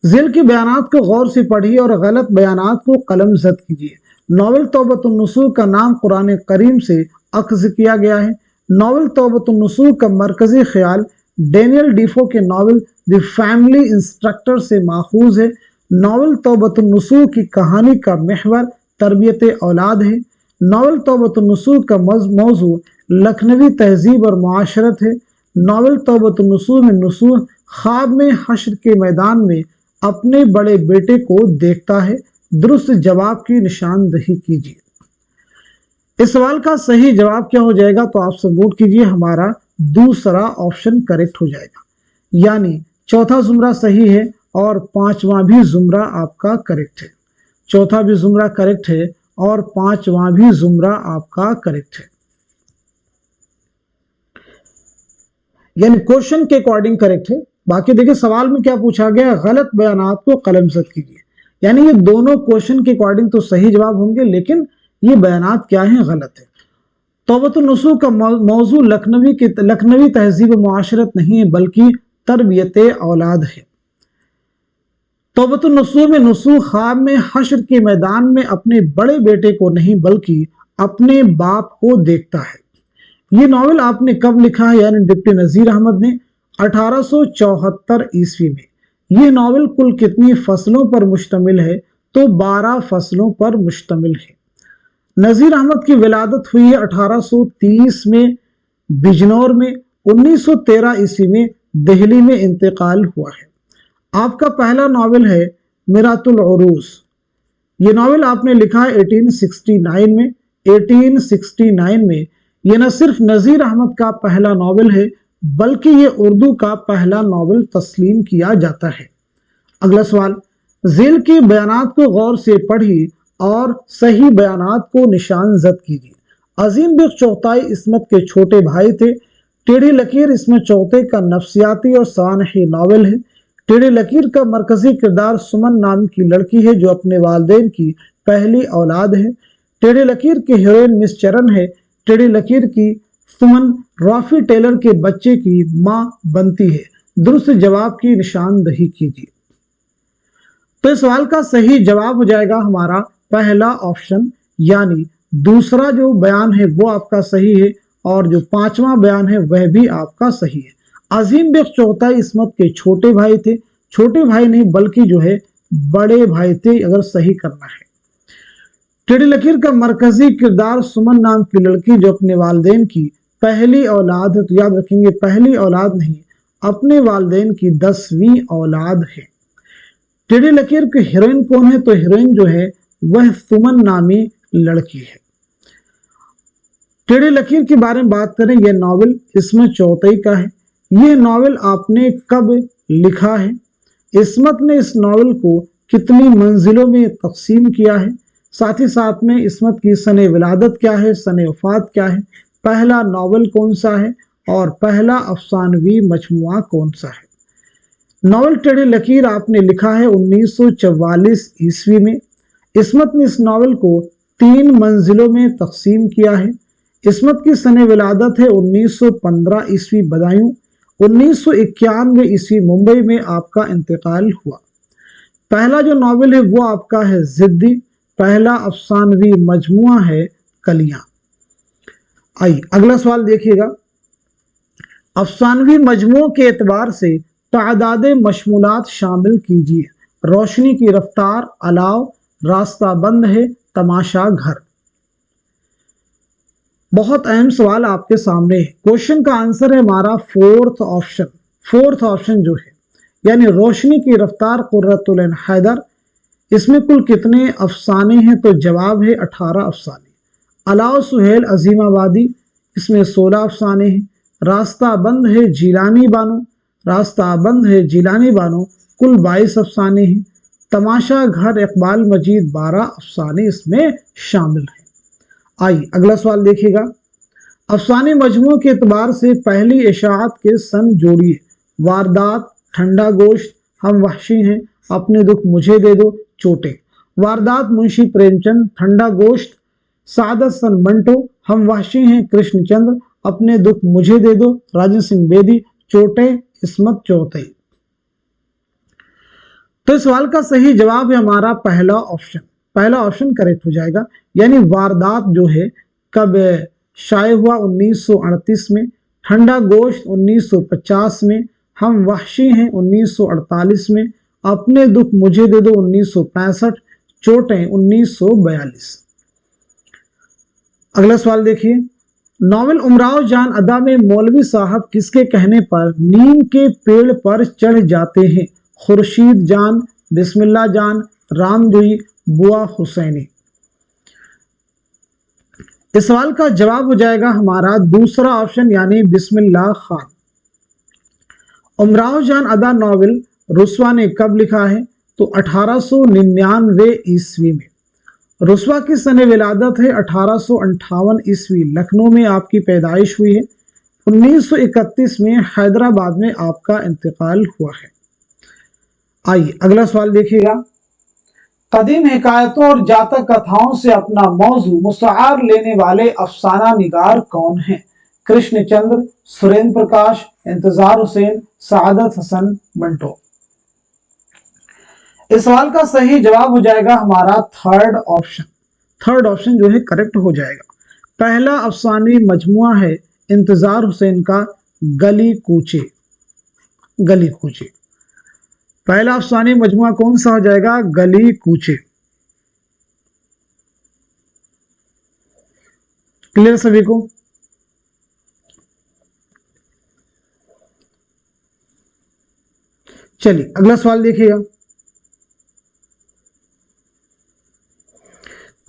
A: ज़िल के बयानात को गौर से पढ़िए और गलत बयानात को कलमज़द कीजिए। नावल तौबतुन नसूह का नाम कुरान करीम से अख्ज़ किया गया है। नावल तौबतुन नसूह का मरकजी ख्याल डेनियल डीफो के नावल द फैमिली इंस्ट्रक्टर से माखूज है। नावल तौबतुन नसूह की कहानी का महवर तरबियत औलाद है। नावल तौबतुन नसूह का मौजू लखनवी तहजीब और मुआशरत है। नावल तौबतुन नसूह में नसूह ख्वाब में हश्र के मैदान में अपने बड़े बेटे को देखता है। दुरुस्त जवाब की निशानदही कीजिए। इस सवाल का सही जवाब क्या हो जाएगा, तो आप सब नोट कीजिए, हमारा दूसरा ऑप्शन करेक्ट हो जाएगा। यानी चौथा जुमरा सही है और पांचवा भी जुमरा आपका करेक्ट है। चौथा भी जुमरा करेक्ट है और पांचवा भी जुमरा आपका करेक्ट है, यानी क्वेश्चन के अकॉर्डिंग करेक्ट है। बाकी देखिए सवाल में क्या पूछा गया, गलत बयानात को कलमजद कीजिए। यानी ये दोनों क्वेश्चन के अकॉर्डिंग तो सही जवाब होंगे, लेकिन ये बयानात क्या हैं, गलत है। तौबतुन नसूह का मौजू लखनवी तहजीब मुआशरत नहीं है, बल्कि तरबियत औलाद है। तौबतुन नसूह में नसूह ख्वाब में हश्र के मैदान में अपने बड़े बेटे को नहीं बल्कि अपने बाप को देखता है। ये नावल आपने कब लिखा है, यानी डिप्टी नज़ीर अहमद ने 1874 ईस्वी में। यह नावल कुल कितनी फसलों पर मुश्तमिल है, तो 12 फसलों पर मुश्तमिल है। नज़ीर अहमद की विलादत हुई है 1830 में बिजनौर में। 1913 ईस्वी में दिल्ली में इंतकाल हुआ है। आपका पहला नावल है मिरातुल उरूस। ये नावल आपने लिखा है 1869 में। 1869 में यह न सिर्फ नज़ीर अहमद का पहला नावल है, बल्कि ये उर्दू का पहला नावल तस्लीम किया जाता है। अगला सवाल, ज़ेल के बयानात को गौर से पढ़िए और सही बयानात को निशान जद कीजिए। अजीम बेग चौथाई इसमत के छोटे भाई थे। टेढ़ी लकीर इसमें चौथे का नफ्सियाती और सानही नावल है। टेढ़ी लकीर का मरकजी किरदार सुमन नाम की लड़की है, जो अपने वालिदैन की पहली औलाद है। टेढ़ी लकीर की हीरोइन मिस चरण है। टेढ़ी लकीर की सुमन रॉफी टेलर के बच्चे की मां बनती है। दुरुस्त जवाब की निशानदही कीजिए। तो इस सवाल का सही जवाब हो जाएगा हमारा पहला ऑप्शन, यानी दूसरा जो बयान है वो आपका सही है और जो पांचवा बयान है वह भी आपका सही है। अजीम बेग चौथाई इसमत के छोटे भाई थे। छोटे भाई नहीं बल्कि जो है बड़े भाई थे, अगर सही करना है। टेढ़ी लकीर का मरकजी किरदार सुमन नाम की लड़की, जो अपने वालिदैन की पहली औलाद है। तो याद रखेंगे पहली औलाद नहीं, अपने वालिदैन की 10वीं औलाद है। टेढ़ी लकीर की हीरोइन कौन है, तो हीरोइन जो है वह सुमन नामी लड़की है। टेढ़ी लकीर के बारे में बात करें, यह नावल इसमें चौथाई का है। यह नावल आपने कब लिखा है, इसमत ने इस नावल को कितनी मंजिलों में तकसीम किया है, साथ ही साथ में इसमत की सने विलादत क्या है, सने वफात क्या है, पहला नावल कौन सा है और पहला अफसानवी मजमुआ कौन सा है। नावल टेढ़ी लकीर आपने लिखा है 1944 ईस्वी में। इसमत ने इस नावल को 3 मंजिलों में तकसीम किया है। इसमत की सने विलादत है 1915 ईस्वी बदायूं। 1991 ईस्वी मुंबई में आपका इंतकाल हुआ। पहला जो नावल है वो आपका है जिद्दी। पहला अफसानवी मजमुआ है कलियां। आइए अगला सवाल देखिएगा। अफसानवी मजमुओं के एतबार से तादाद मशमूलात शामिल कीजिए। रोशनी की रफ्तार, अलाव, रास्ता बंद है, तमाशा घर। बहुत अहम सवाल आपके सामने है। क्वेश्चन का आंसर है हमारा फोर्थ ऑप्शन। फोर्थ ऑप्शन जो है यानी रोशनी की रफ्तार कुर्रतुल ऐन हैदर। इसमें कुल कितने अफसाने हैं, तो जवाब है 18 अफसाने। अलाव सुहेल अजीमाबादी, इसमें 16 अफसाने हैं। रास्ता बंद है जीलानी बानो, रास्ता बंद है जीलानी बानो, कुल 22 अफसाने हैं। तमाशा घर इकबाल मजीद 12 अफसाने इसमें शामिल हैं। आइए अगला सवाल देखिएगा। अफसाने मजमू के एतबार से पहली इशाअत के सन जोड़िए। वारदात, ठंडा गोश्त, हम वहशी हैं, अपने दुख मुझे दे दो, चोटें। वारदात मुंशी प्रेमचंद, ठंडा गोश्त सादत सन मंटो, हम वहशी हैं कृष्णचंद्र, अपने दुख मुझे दे दो राजन सिंह बेदी, चोटें इसमत चौथई। तो इस सवाल का सही जवाब है हमारा पहला ऑप्शन। पहला ऑप्शन करेक्ट हो जाएगा। यानी वारदात जो है कब शाये हुआ 1938 में, ठंडा गोश्त 1950 में, हम वहशी हैं 1948 में, अपने दुख मुझे दे दो 1965, चोटें 1942। अगला सवाल देखिए। नावल उमराव जान अदा में मौलवी साहब किसके कहने पर नीम के पेड़ पर चढ़ जाते हैं? खुर्शीद जान, बिस्मिल्लाह जान, रामजोई, बुआ हुसैनी। इस सवाल का जवाब हो जाएगा हमारा दूसरा ऑप्शन यानी बिस्मिल्लाह खान। उमराव जान अदा नॉवल रुस्वा ने कब लिखा है? तो 1899 ईस्वी में। रुस्वा की सने विलादत है 1858 ईस्वी, लखनऊ में आपकी पैदाइश हुई है। 1931 में हैदराबाद में आपका इंतकाल हुआ है। आइए अगला सवाल देखिएगा। कदीम हिकायतों और जातक कथाओं से अपना मौजू मुस्तआर लेने वाले अफसाना निगार कौन हैं? कृष्णचंद्र, सुरेंद्र प्रकाश, इंतजार हुसैन, सादत हसन मंटो। इस सवाल का सही जवाब हो जाएगा हमारा थर्ड ऑप्शन। थर्ड ऑप्शन जो है करेक्ट हो जाएगा। पहला अफसानी मजमुआ है इंतजार हुसैन का गली कूचे। गली कूचे पहला अफसानी मजमुआ कौन सा हो जाएगा? गली कूचे। क्लियर सभी को? चलिए अगला सवाल देखिएगा।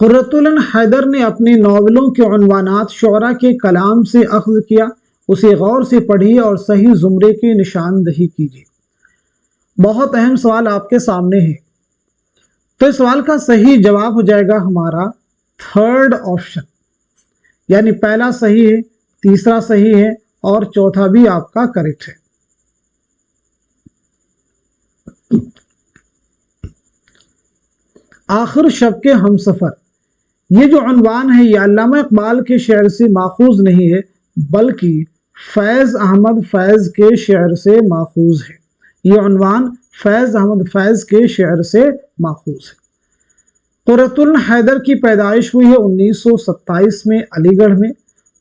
A: कुर्रतुल हैदर ने अपनी नॉवलों के उन्वानात शुअरा के कलाम से अख्ज़ किया, उसे गौर से पढ़िए और सही जुमरे की निशानदही कीजिए। बहुत अहम सवाल आपके सामने है। तो इस सवाल का सही जवाब हो जाएगा हमारा थर्ड ऑप्शन, यानी पहला सही है, तीसरा सही है और चौथा भी आपका करेक्ट है। आखिर शब के हमसफर, ये जो उन्वान है ये अल्लामा इकबाल के शेर से माखूज नहीं है, बल्कि फैज़ अहमद फैज़ के शेर से माखूज है। ये उन्वान फैज़ अहमद फैज़ के शेर से माखूज है। कुर्रतुल हैदर की पैदाइश हुई है 1927 में अलीगढ़ में।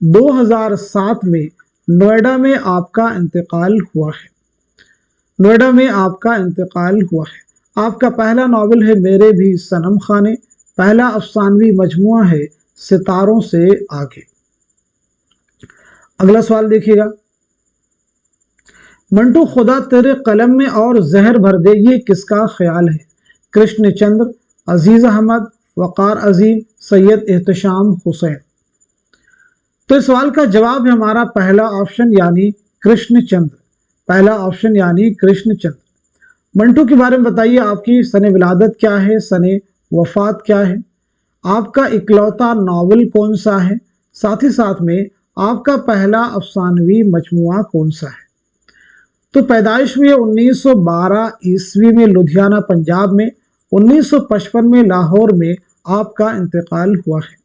A: 2007 में नोएडा में आपका इंतकाल हुआ है। नोएडा में आपका इंतकाल हुआ है। आपका पहला नावल है मेरे भी सनम खाने। पहला अफसानवी मजमुआ है सितारों से आगे। अगला सवाल देखिएगा। मंटू खुदा तेरे कलम में और जहर भर दे, ये किसका ख्याल है? कृष्णचंद्र, अजीज अहमद, वकार अजीम, सैयद एहतशाम हुसैन। तो इस सवाल का जवाब है हमारा पहला ऑप्शन यानी कृष्णचंद्र। पहला ऑप्शन यानी कृष्णचंद्र। मंटू के बारे में बताइए, आपकी सने विलादत क्या है, सने वफात क्या है, आपका इकलौता नावल कौन सा है, साथ ही साथ में आपका पहला अफसानवी मजमुआ कौन सा है। तो पैदाइश हुई है 1912 ईस्वी में लुधियाना पंजाब में। 1955 में लाहौर में आपका इंतकाल हुआ है।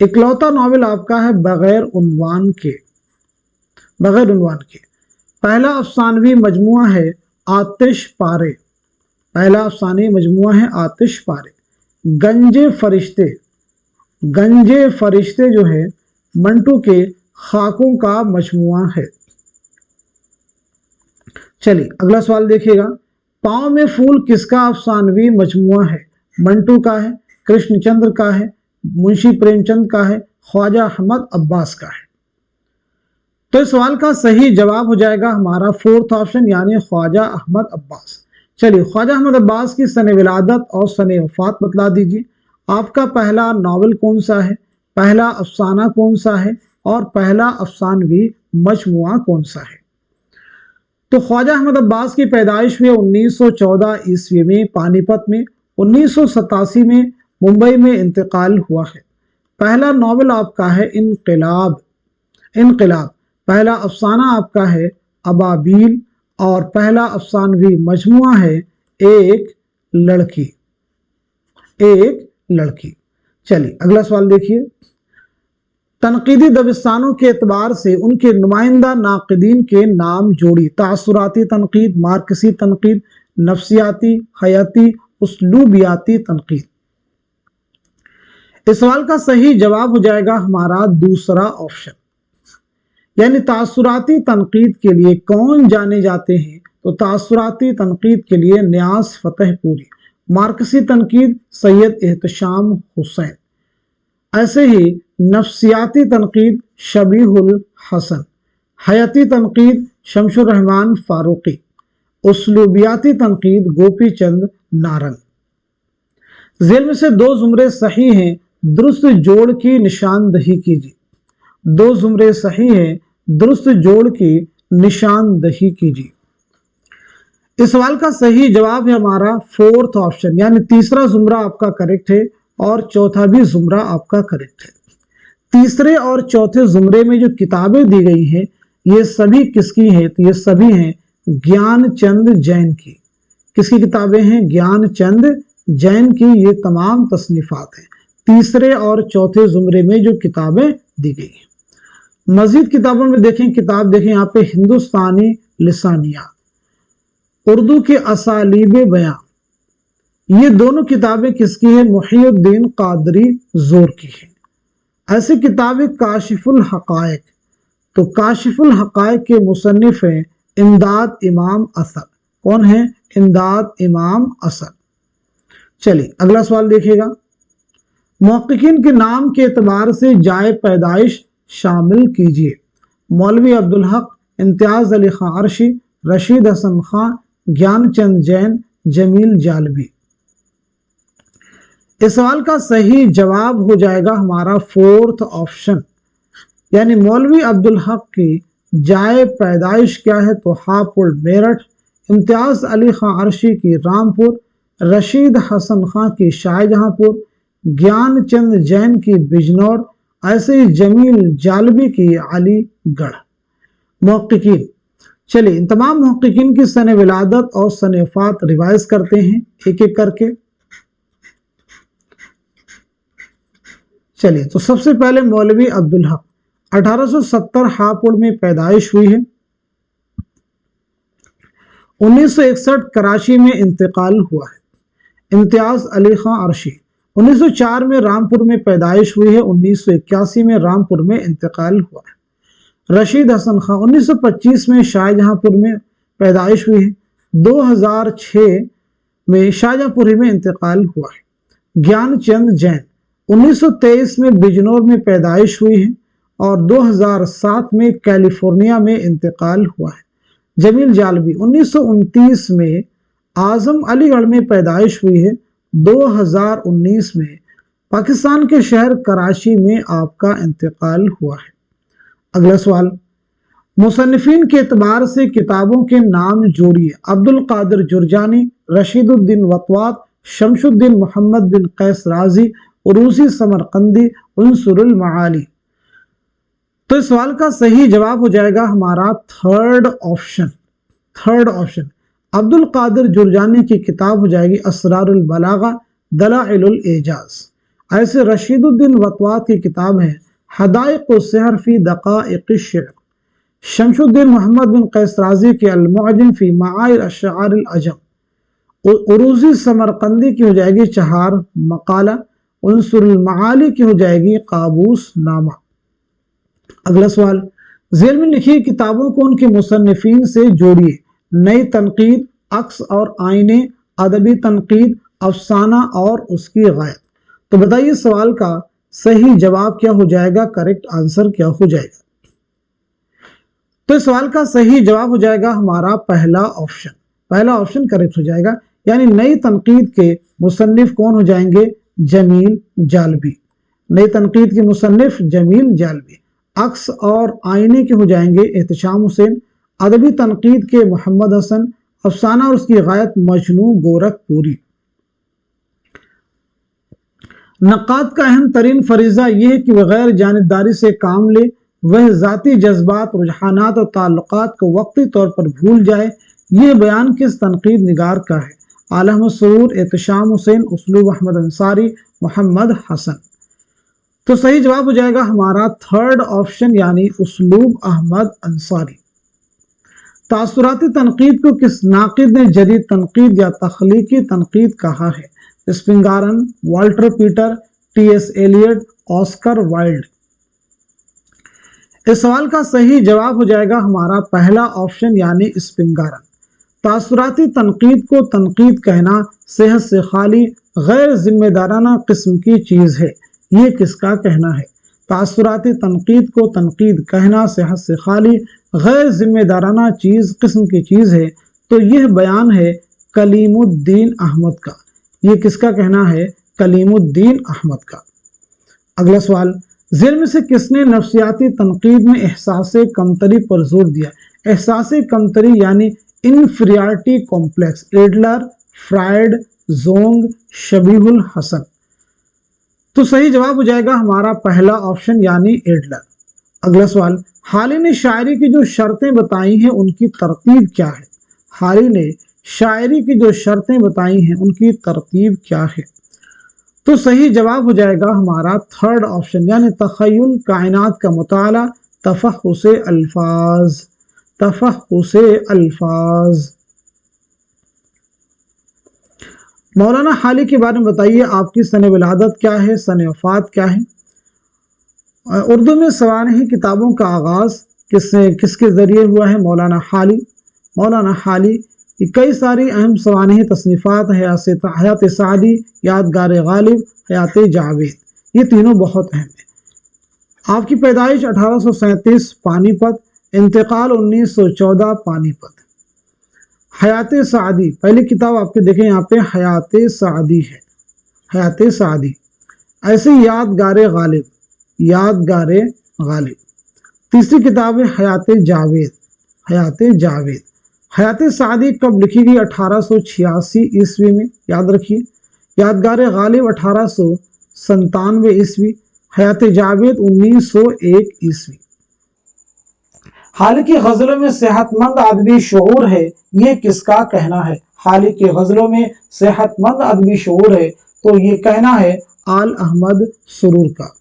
A: इकलौता नावल आपका है बगैर उन्वान के। बगैर उन्वान के पहला अफसानवी मजमुआ है आतिश पारे। पहला अफसानी मजमुआ है आतिश पारे। गंजे फरिश्ते, गंजे फरिश्ते जो है मंटू के खाकों का मजमुआ है। चलिए अगला सवाल देखिएगा। पाँव में फूल किसका अफसानवी मजमुआ है? मंटू का है, कृष्णचंद्र का है, मुंशी प्रेमचंद का है, ख्वाजा अहमद अब्बास का है। तो इस सवाल का सही जवाब हो जाएगा हमारा फोर्थ ऑप्शन यानी ख्वाजा अहमद अब्बास। चलिए ख्वाजा अहमद अब्बास की सने विलादत और सने वफात बतला दीजिए। आपका पहला नावल कौन सा है, पहला अफसाना कौन सा है और पहला अफसानवी मजमुआ कौन सा है। तो ख्वाजा अहमद अब्बास की पैदाइश हुई 1914 ईस्वी में पानीपत में। 1987 में मुंबई में इंतकाल हुआ है। पहला नावल आपका है इनकलाब। इनकलाब पहला अफसाना आपका है अबाबील और पहला अफसानवी मजमुआ है एक लड़की। एक लड़की। चलिए अगला सवाल देखिए। तनकीदी दबिस्तानों के एतबार से उनके नुमाइंदा नाक़दीन के नाम जोड़ी। तासुराती तनकीद, मार्कसी तनकीद, नफ्सियाती, हयाती, उसलूबियाती तनकीद। इस सवाल का सही जवाब हो जाएगा हमारा दूसरा ऑप्शन, यानी तासुराती तनकीद के लिए कौन जाने जाते हैं? तो तासुराती तनकीद के लिए न्यास फतेहपुरी, मार्कसी तनकीद सैयद एहतशाम हुसैन, ऐसे ही नफ्सियाती तनकीद शबीहुल हसन, हयाती तनकीद शमशुर रहमान फारूकी, उसलूबियाती तनकीद गोपी चंद नारंग। जेल में से दो जुमरे सही हैं, दुरुस्त जोड़ की निशानदही कीजिए। दो जुमरे सही हैं, दुरुस्त जोड़ की निशानदही कीजिए। इस सवाल का सही जवाब है हमारा फोर्थ ऑप्शन, यानी तीसरा जुमरा आपका करेक्ट है और चौथा भी जुमरा आपका करेक्ट है। तीसरे और चौथे जुमरे में जो किताबें दी गई हैं ये सभी किसकी हैं? तो ये सभी हैं ज्ञानचंद जैन की। किसकी किताबें हैं? ज्ञानचंद जैन की ये तमाम तसनीफात हैं। तीसरे और चौथे जुमरे में जो किताबें दी गई हैं। मजीद किताबों में देखें, किताब देखें यहाँ पे हिंदुस्तानी लिसानिया, उर्दू के असालीब बयां, ये दोनों किताबें किसकी है? मुहीउद्दीन कादरी जोर की है। ऐसी किताबें काशिफुल हकायक, तो काशिफुल हकायक के मुसन्निफ हैं इमदाद इमाम असद। कौन है? इमदाद इमाम असद। चलिए अगला सवाल देखिएगा। मुहक्किकीन के नाम के एतबार से जाए पैदाइश शामिल कीजिए। मौलवी अब्दुल हक, इम्तियाज अली खां अर्शी, रशीद हसन खां, ज्ञानचंद जैन, जमील जालबी। इस सवाल का सही जवाब हो जाएगा हमारा फोर्थ ऑप्शन, यानी मौलवी अब्दुल हक की जाए पैदाइश क्या है? तो हापुड़ मेरठ, इम्तियाज अली खां अर्शी की रामपुर, रशीद हसन खां की शाहजहांपुर, ज्ञानचंद जैन की बिजनौर, ऐसे ही जमील जालबी की अलीगढ़। मुहक्किकीन, चलिए इन तमाम मुहक्किकीन की सन विलादत और सन वफात रिवाइज करते हैं एक एक करके। चलिए तो सबसे पहले मौलवी अब्दुल हक, 1870 हापुड़ में पैदाइश हुई है। 1961 कराची में इंतकाल हुआ है। इम्तियाज अली खां अर्शी, 1904 में रामपुर में पैदाइश हुई है। 1981 में रामपुर में इंतकाल हुआ है। रशीद हसन खां, 1925 में शाहजहांपुर में पैदाइश हुई है। 2006 में शाहजहांपुर में इंतकाल हुआ है। ज्ञानचंद जैन, 1923 में बिजनौर में पैदाइश हुई है और 2007 में कैलिफोर्निया में इंतकाल हुआ है। जमील जालबी, 1929 में आजम अलीगढ़ में पैदाइश हुई है। 2019 में पाकिस्तान के शहर कराची में आपका इंतकाल हुआ है। अगला सवाल, मुसन्निफीन के एतबार से किताबों के नाम जोड़िए। अब्दुल कादिर जुरजानी, रशीदुद्दीन वतवात, शमशुद्दीन मोहम्मद बिन कैस राजी, उरूसी समरकंदी, उनसुरुल माली। तो इस सवाल का सही जवाब हो जाएगा हमारा third option. Third option Abdul Qadir Jurjani की किताब हो जाएगी असरारुल बलागा, दलाइलुल एजाज। ऐसे रशीदुद्दीन वतवात की किताब है हदाइक़ सहर फी दक़ाइक़ शि'r। शमशुद्दीन मोहम्मद बिन कैस राजी के अल मुअज्जम फी मआइर अश्शार अल अजम। उरूसी समरकंदी की हो जाएगी चहार मकाला। उनसुरुल माली की हो जाएगी काबूस नामा। अगला सवाल, ज़ेल में लिखी किताबों को उनके मुसन्निफीन से जोड़िए। नई तनकीद, अक्स और आईने, अदबी तनकीद, अफसाना और उसकी गायत। तो बताइए सवाल का सही जवाब क्या हो जाएगा? करेक्ट आंसर क्या हो जाएगा? तो इस सवाल का सही जवाब हो जाएगा हमारा पहला ऑप्शन। पहला ऑप्शन करेक्ट हो जाएगा, यानी नई तनकीद के मुसन्निफ कौन हो जाएंगे? जमील जालबी। नई तनकीद के मुसन्निफ जमील जालबी। अक्स और आईने के हो जाएंगे एहतशाम हुसैन। अदबी तनकीद के मोहम्मद हसन। अफसाना और उसकी गायत मजनू गोरखपुरी। नक़ाद का अहम तरीन फरीज़ा यह है कि बगैर जानिबदारी से काम ले, वह ज़ाती जज्बात, रुझानात और ताल्लुकात को वक्ती तौर पर भूल जाए। यह बयान किस तनकीद निगार का है? आला अहमद सुरूर, एहतशाम हुसैन, उसलूब अहमद अंसारी, मोहम्मद हसन। तो सही जवाब हो जाएगा हमारा थर्ड ऑप्शन, यानी उसलूब अहमद अंसारी। तासुराती तनकीद को किस नाकिद ने जदीद तनकीद या तख्लीकी तनकीद कहा है? Spingarn, Walter Pater, T S. Eliot, Oscar Wilde. इस सवाल का सही जवाब हो जाएगा हमारा पहला ऑप्शन, यानी स्पिंगारन। तासुराती तनकीद को तनकीद कहना सेहत से खाली गैर जिम्मेदाराना किस्म की चीज़ है। ये किसका कहना है? तासुराती तनकीद को तनकीद कहना सेहत से खाली गैर जिम्मेदाराना किस्म की चीज़ है। तो यह बयान है कलीमुद्दीन अहमद का। ये किसका कहना है? कलीमुद्दीन अहमद का। अगला सवाल, ज़ेल में से किसने नफ्सियाती तनकीद में एहसास कमतरी पर जोर दिया? एहसास कमतरी यानी inferiority complex, Adler, Freud, Jung, Shabihul Hasan. तो सही जवाब हो जाएगा हमारा पहला ऑप्शन यानी एडलर। अगला सवाल, हाली ने शायरी की जो शर्तें बताई हैं उनकी तरतीब क्या है? हाली ने शायरी की जो शर्तें बताई हैं उनकी तरतीब क्या है? तो सही जवाब हो जाएगा हमारा थर्ड ऑप्शन यानी तखय्युल, कायनात का मुताला, तफहुस अल्फाज, तफहुस अल्फाज। मौलाना हाली के बारे में बताइए, आपकी सन विलादत क्या है, सन वफात क्या है? उर्दू में सवानही किताबों का आगाज़ किसके ज़रिए हुआ है? मौलाना हाली। मौलाना हाली की कई सारी अहम सवानही तसनीफ़ात, हयात सादी, यादगार गालिब, हयात जावेद, ये तीनों बहुत अहम हैं। आपकी पैदाइश 1837 पानीपत, इंतकाल 1914 पानीपत। हयात सादी पहली किताब आपके देखें यहाँ पे हयात सादी है, हयात सादी। ऐसे यादगार गालिब, यादगार गालिब। तीसरी किताब है हयात जावेद, हयात जावेद। हयात सादी कब लिखी गई? 1886 ईस्वी में, याद रखिए। यादगार गालिब 1897 ईस्वी, हयात जावेद 1901 ईस्वी। हाल की गजलों में सेहतमंद अदबी शऊर है, ये किसका कहना है? हाल की गजलों में सेहतमंद अदबी शऊर है, तो ये कहना है आल अहमद सुरूर का।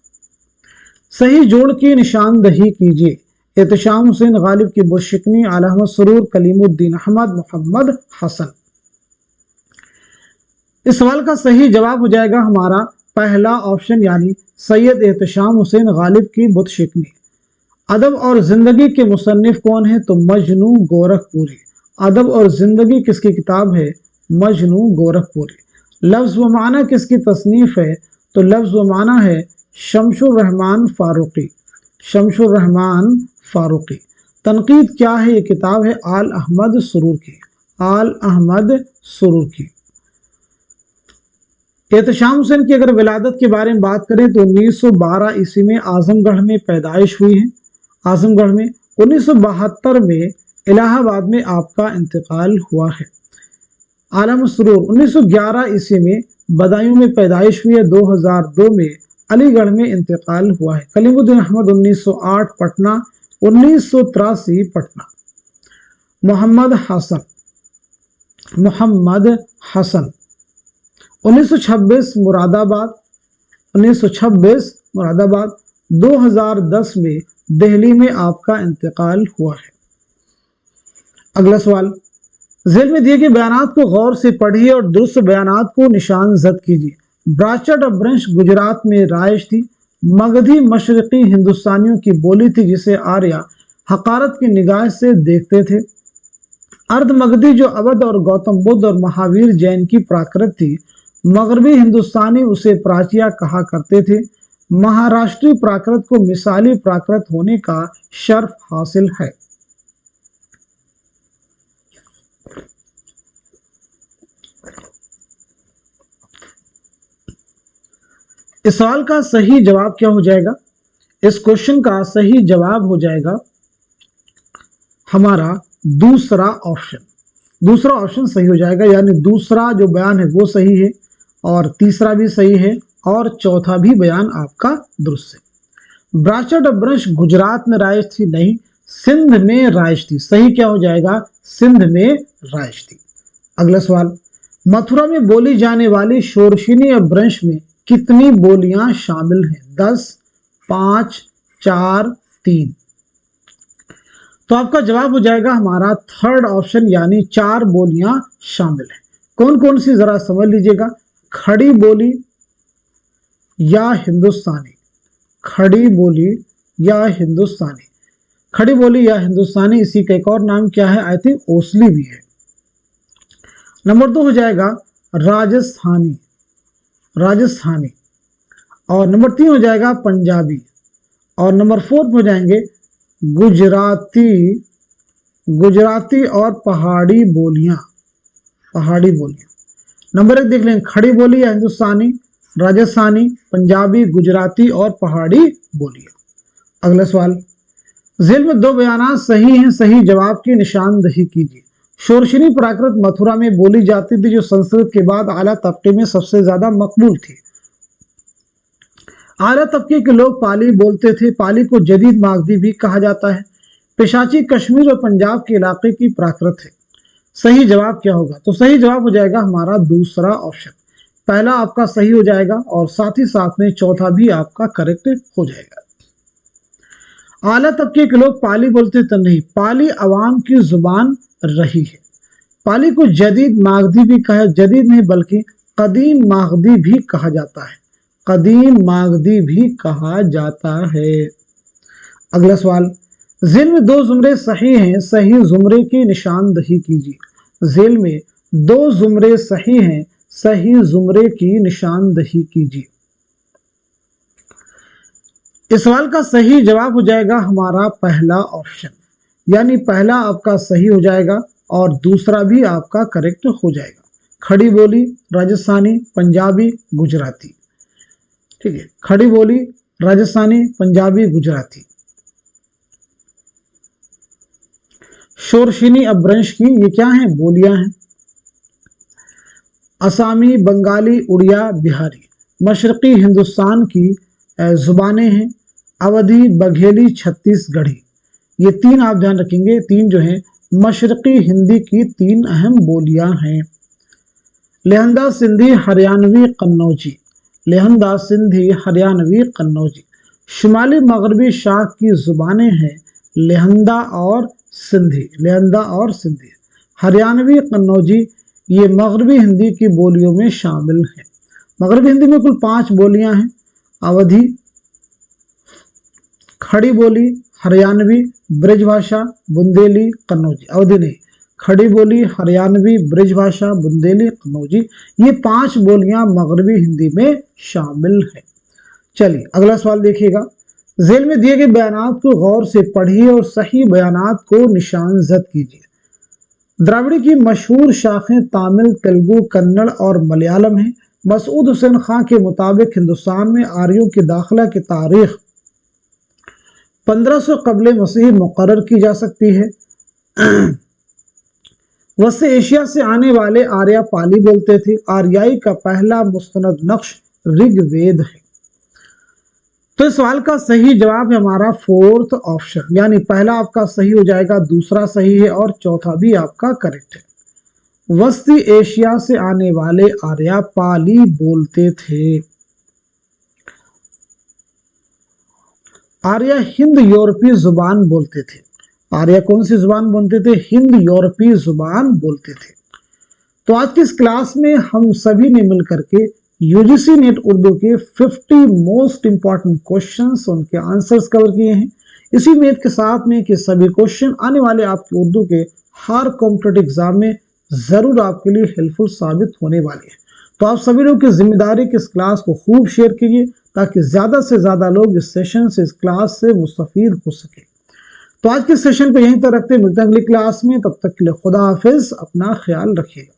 A: सही जोड़ की निशानदही कीजिए। एहतशाम हुसैन गालिब की बुशिकनी, आल अहमद सुरूर, कलीमुद्दीन अहमद, मोहम्मद हसन। इस सवाल का सही जवाब हो जाएगा हमारा पहला ऑप्शन यानी सैयद एहतशाम हुसैन गालिब की बुशिकनी। अदब और जिंदगी के मुसन्निफ कौन है? तो मजनू गोरखपुरी। अदब और जिंदगी किसकी किताब है? मजनू गोरखपुरी। लफ्ज़ व माना किसकी तसनीफ है? तो लफ्ज़ व माना है शमशुर रहमान फारूकी, शमशुर रहमान फारूकी। तनकीद क्या है? ये किताब है आल अहमद सुरूर की, आल अहमद सुरूर की। एहतशाम हुसैन की अगर विलादत के बारे में बात करें तो 1912 ईस्वी में आजमगढ़ में पैदाइश हुई है, आजमगढ़ में। 1972 में इलाहाबाद में आपका इंतकाल हुआ है। आल अहमद सुरूर 1911 ईस्वी में बदायूं में पैदाइश हुई है, 2002 में अलीगढ़ में इंतकाल हुआ है। कलीमुद्दीन अहमद 1908 पटना, 1983 पटना। मोहम्मद हसन, मोहम्मद हसन 1926 मुरादाबाद, 1926 मुरादाबाद। 2010 में दिल्ली में आपका इंतकाल हुआ है। अगला सवाल, ज़ेल में दिए गए बयानात को गौर से पढ़िए और दुरुस्त बयानात को निशान जद कीजिए। ब्राचट ब्रंश गुजरात में राइज थी। मगधी मशरकी हिंदुस्तानियों की बोली थी जिसे आर्या हकारत की निगाह से देखते थे। अर्ध मगधी जो अवध और गौतम बुद्ध और महावीर जैन की प्राकृत थी। मगरबी हिंदुस्तानी उसे प्राचिया कहा करते थे। महाराष्ट्रीय प्राकृत को मिसाली प्राकृत होने का शर्फ हासिल है। इस सवाल का सही जवाब क्या हो जाएगा? इस क्वेश्चन का सही जवाब हो जाएगा हमारा दूसरा ऑप्शन। दूसरा ऑप्शन सही हो जाएगा, यानी दूसरा जो बयान है वो सही है और तीसरा भी सही है और चौथा भी बयान आपका दुरुस्त है। ब्राचट ब्रंश गुजरात में राइज थी, नहीं, सिंध में राइज थी। सही क्या हो जाएगा? सिंध में राइज थी। अगला सवाल, मथुरा में बोली जाने वाली शोरशिनी ब्रंश में कितनी बोलियां शामिल हैं? 10, 5, 4, 3। तो आपका जवाब हो जाएगा हमारा थर्ड ऑप्शन यानी 4 बोलियां शामिल हैं। कौन कौन सी जरा समझ लीजिएगा। खड़ी बोली या हिंदुस्तानी, खड़ी बोली या हिंदुस्तानी, खड़ी बोली या हिंदुस्तानी। इसी का एक और नाम क्या है? आई थिंक ओसली भी है। नंबर 2 हो जाएगा राजस्थानी, राजस्थानी। और नंबर 3 हो जाएगा पंजाबी। और नंबर 4 हो जाएंगे गुजराती, गुजराती और पहाड़ी बोलियां, पहाड़ी बोलियां। नंबर 1 देख लें, खड़ी बोली या हिंदुस्तानी। राजस्थानी, पंजाबी, गुजराती और पहाड़ी बोलियां। अगला सवाल, झेल में दो बयानात सही हैं, सही जवाब की निशानदही कीजिए। शोरशिनी प्राकृत मथुरा में बोली जाती थी, जो संस्कृत के बाद आला तबके में सबसे ज्यादा मकबूल थी। आला तबके के लोग पाली बोलते थे। पाली को जदीद मागधी भी कहा जाता है। पेशाची कश्मीर और पंजाब के इलाके की प्राकृत है। सही जवाब क्या होगा? तो सही जवाब हो जाएगा हमारा दूसरा ऑप्शन। पहला आपका सही हो जाएगा और साथ ही साथ में चौथा भी आपका करेक्ट हो जाएगा। आला तबके के लोग पाली बोलते तो नहीं, पाली अवाम की जुबान रही है। पाली को जदीद मागधी भी कहा, जदीद नहीं बल्कि कदीम मागधी भी कहा जाता है। कदीम मागधी भी कहा जाता है। अगला सवाल, झेल में दो जुमरे सही हैं, सही जुमरे की निशानदही कीजिए। झेल में दो जुमरे सही हैं, सही जुमरे की निशानदही कीजिए। इस सवाल का सही जवाब हो जाएगा हमारा पहला ऑप्शन, यानी पहला आपका सही हो जाएगा और दूसरा भी आपका करेक्ट हो जाएगा। खड़ी बोली, राजस्थानी, पंजाबी, गुजराती। ठीक है, खड़ी बोली, राजस्थानी, पंजाबी, गुजराती। शोरशिनी अपभ्रंश की ये क्या है? बोलियां हैं। असामी, बंगाली, उड़िया, बिहारी मशरकी हिंदुस्तान की जुबानें हैं। अवधी, बघेली, छत्तीसगढ़ी, ये तीन आप ध्यान रखेंगे। तीन जो हैं मशरकी हिंदी की तीन अहम बोलियां हैं। लेहंदा, सिंधी, हरियाणवी, कन्नौजी। लेहंदा, सिंधी, हरियाणवी, कन्नौजी। शुमाली मगरबी शाख की जुबानें हैं लेहंदा और सिंधी। लेहंदा और सिंधी। हरियाणवी, कन्नौजी ये मगरबी हिंदी की बोलियों में शामिल हैं। मगरबी हिंदी में कुल 5 बोलियां हैं। अवधी, खड़ी बोली, हरियाणवी, ब्रजभाषा, बुंदेली, कन्नौजी। अवधी नहीं, खड़ी बोली, हरियाणवी, ब्रजभाषा, बुंदेली, कन्नौजी, ये 5 बोलियां मगरबी हिंदी में शामिल हैं। चलिए अगला सवाल देखिएगा। झेल में दिए गए बयानात को गौर से पढ़िए और सही बयानात को निशानजद कीजिए। द्राविड़ी की मशहूर शाखें तमिल, तेलुगु, कन्नड़ और मलयालम हैं। मसूद हुसैन खां के मुताबिक हिंदुस्तान में आर्यों की दाखिला की तारीख 1500 कबल मसीह मुकर्रर की जा सकती है। वस्ती एशिया से आने वाले आर्या पाली बोलते थे। आर्याई का पहला मुस्तनद नक्श ऋग्वेद है। तो इस सवाल का सही जवाब है हमारा फोर्थ ऑप्शन, यानी पहला आपका सही हो जाएगा, दूसरा सही है और चौथा भी आपका करेक्ट है। वस्ती एशिया से आने वाले आर्या पाली बोलते थे। आर्या हिंद यूरोपीय जुबान बोलते थे। आर्या कौन सी जुबान बोलते थे? हिंद यूरोपीय जुबान बोलते थे। तो आज की इस क्लास में हम सभी ने मिलकर के यूजीसी नेट उर्दू के 50 मोस्ट इंपॉर्टेंट क्वेश्चंस, उनके आंसर्स कवर किए हैं। इसी उम्मीद के साथ में कि सभी क्वेश्चन आने वाले आपके उर्दू के हर कॉम्पिटिटिव एग्जाम में जरूर आपके लिए हेल्पफुल साबित होने वाले हैं। तो आप सभी लोग की जिम्मेदारी कि इस क्लास को खूब शेयर कीजिए ताकि ज्यादा से ज्यादा लोग इस सेशन से, इस क्लास से मुस्तफीद हो सके। तो आज के सेशन को यहीं तक रखते हैं, मिलते हैं अगली क्लास में। तब तक के लिए खुदा हाफिज, अपना ख्याल रखिएगा।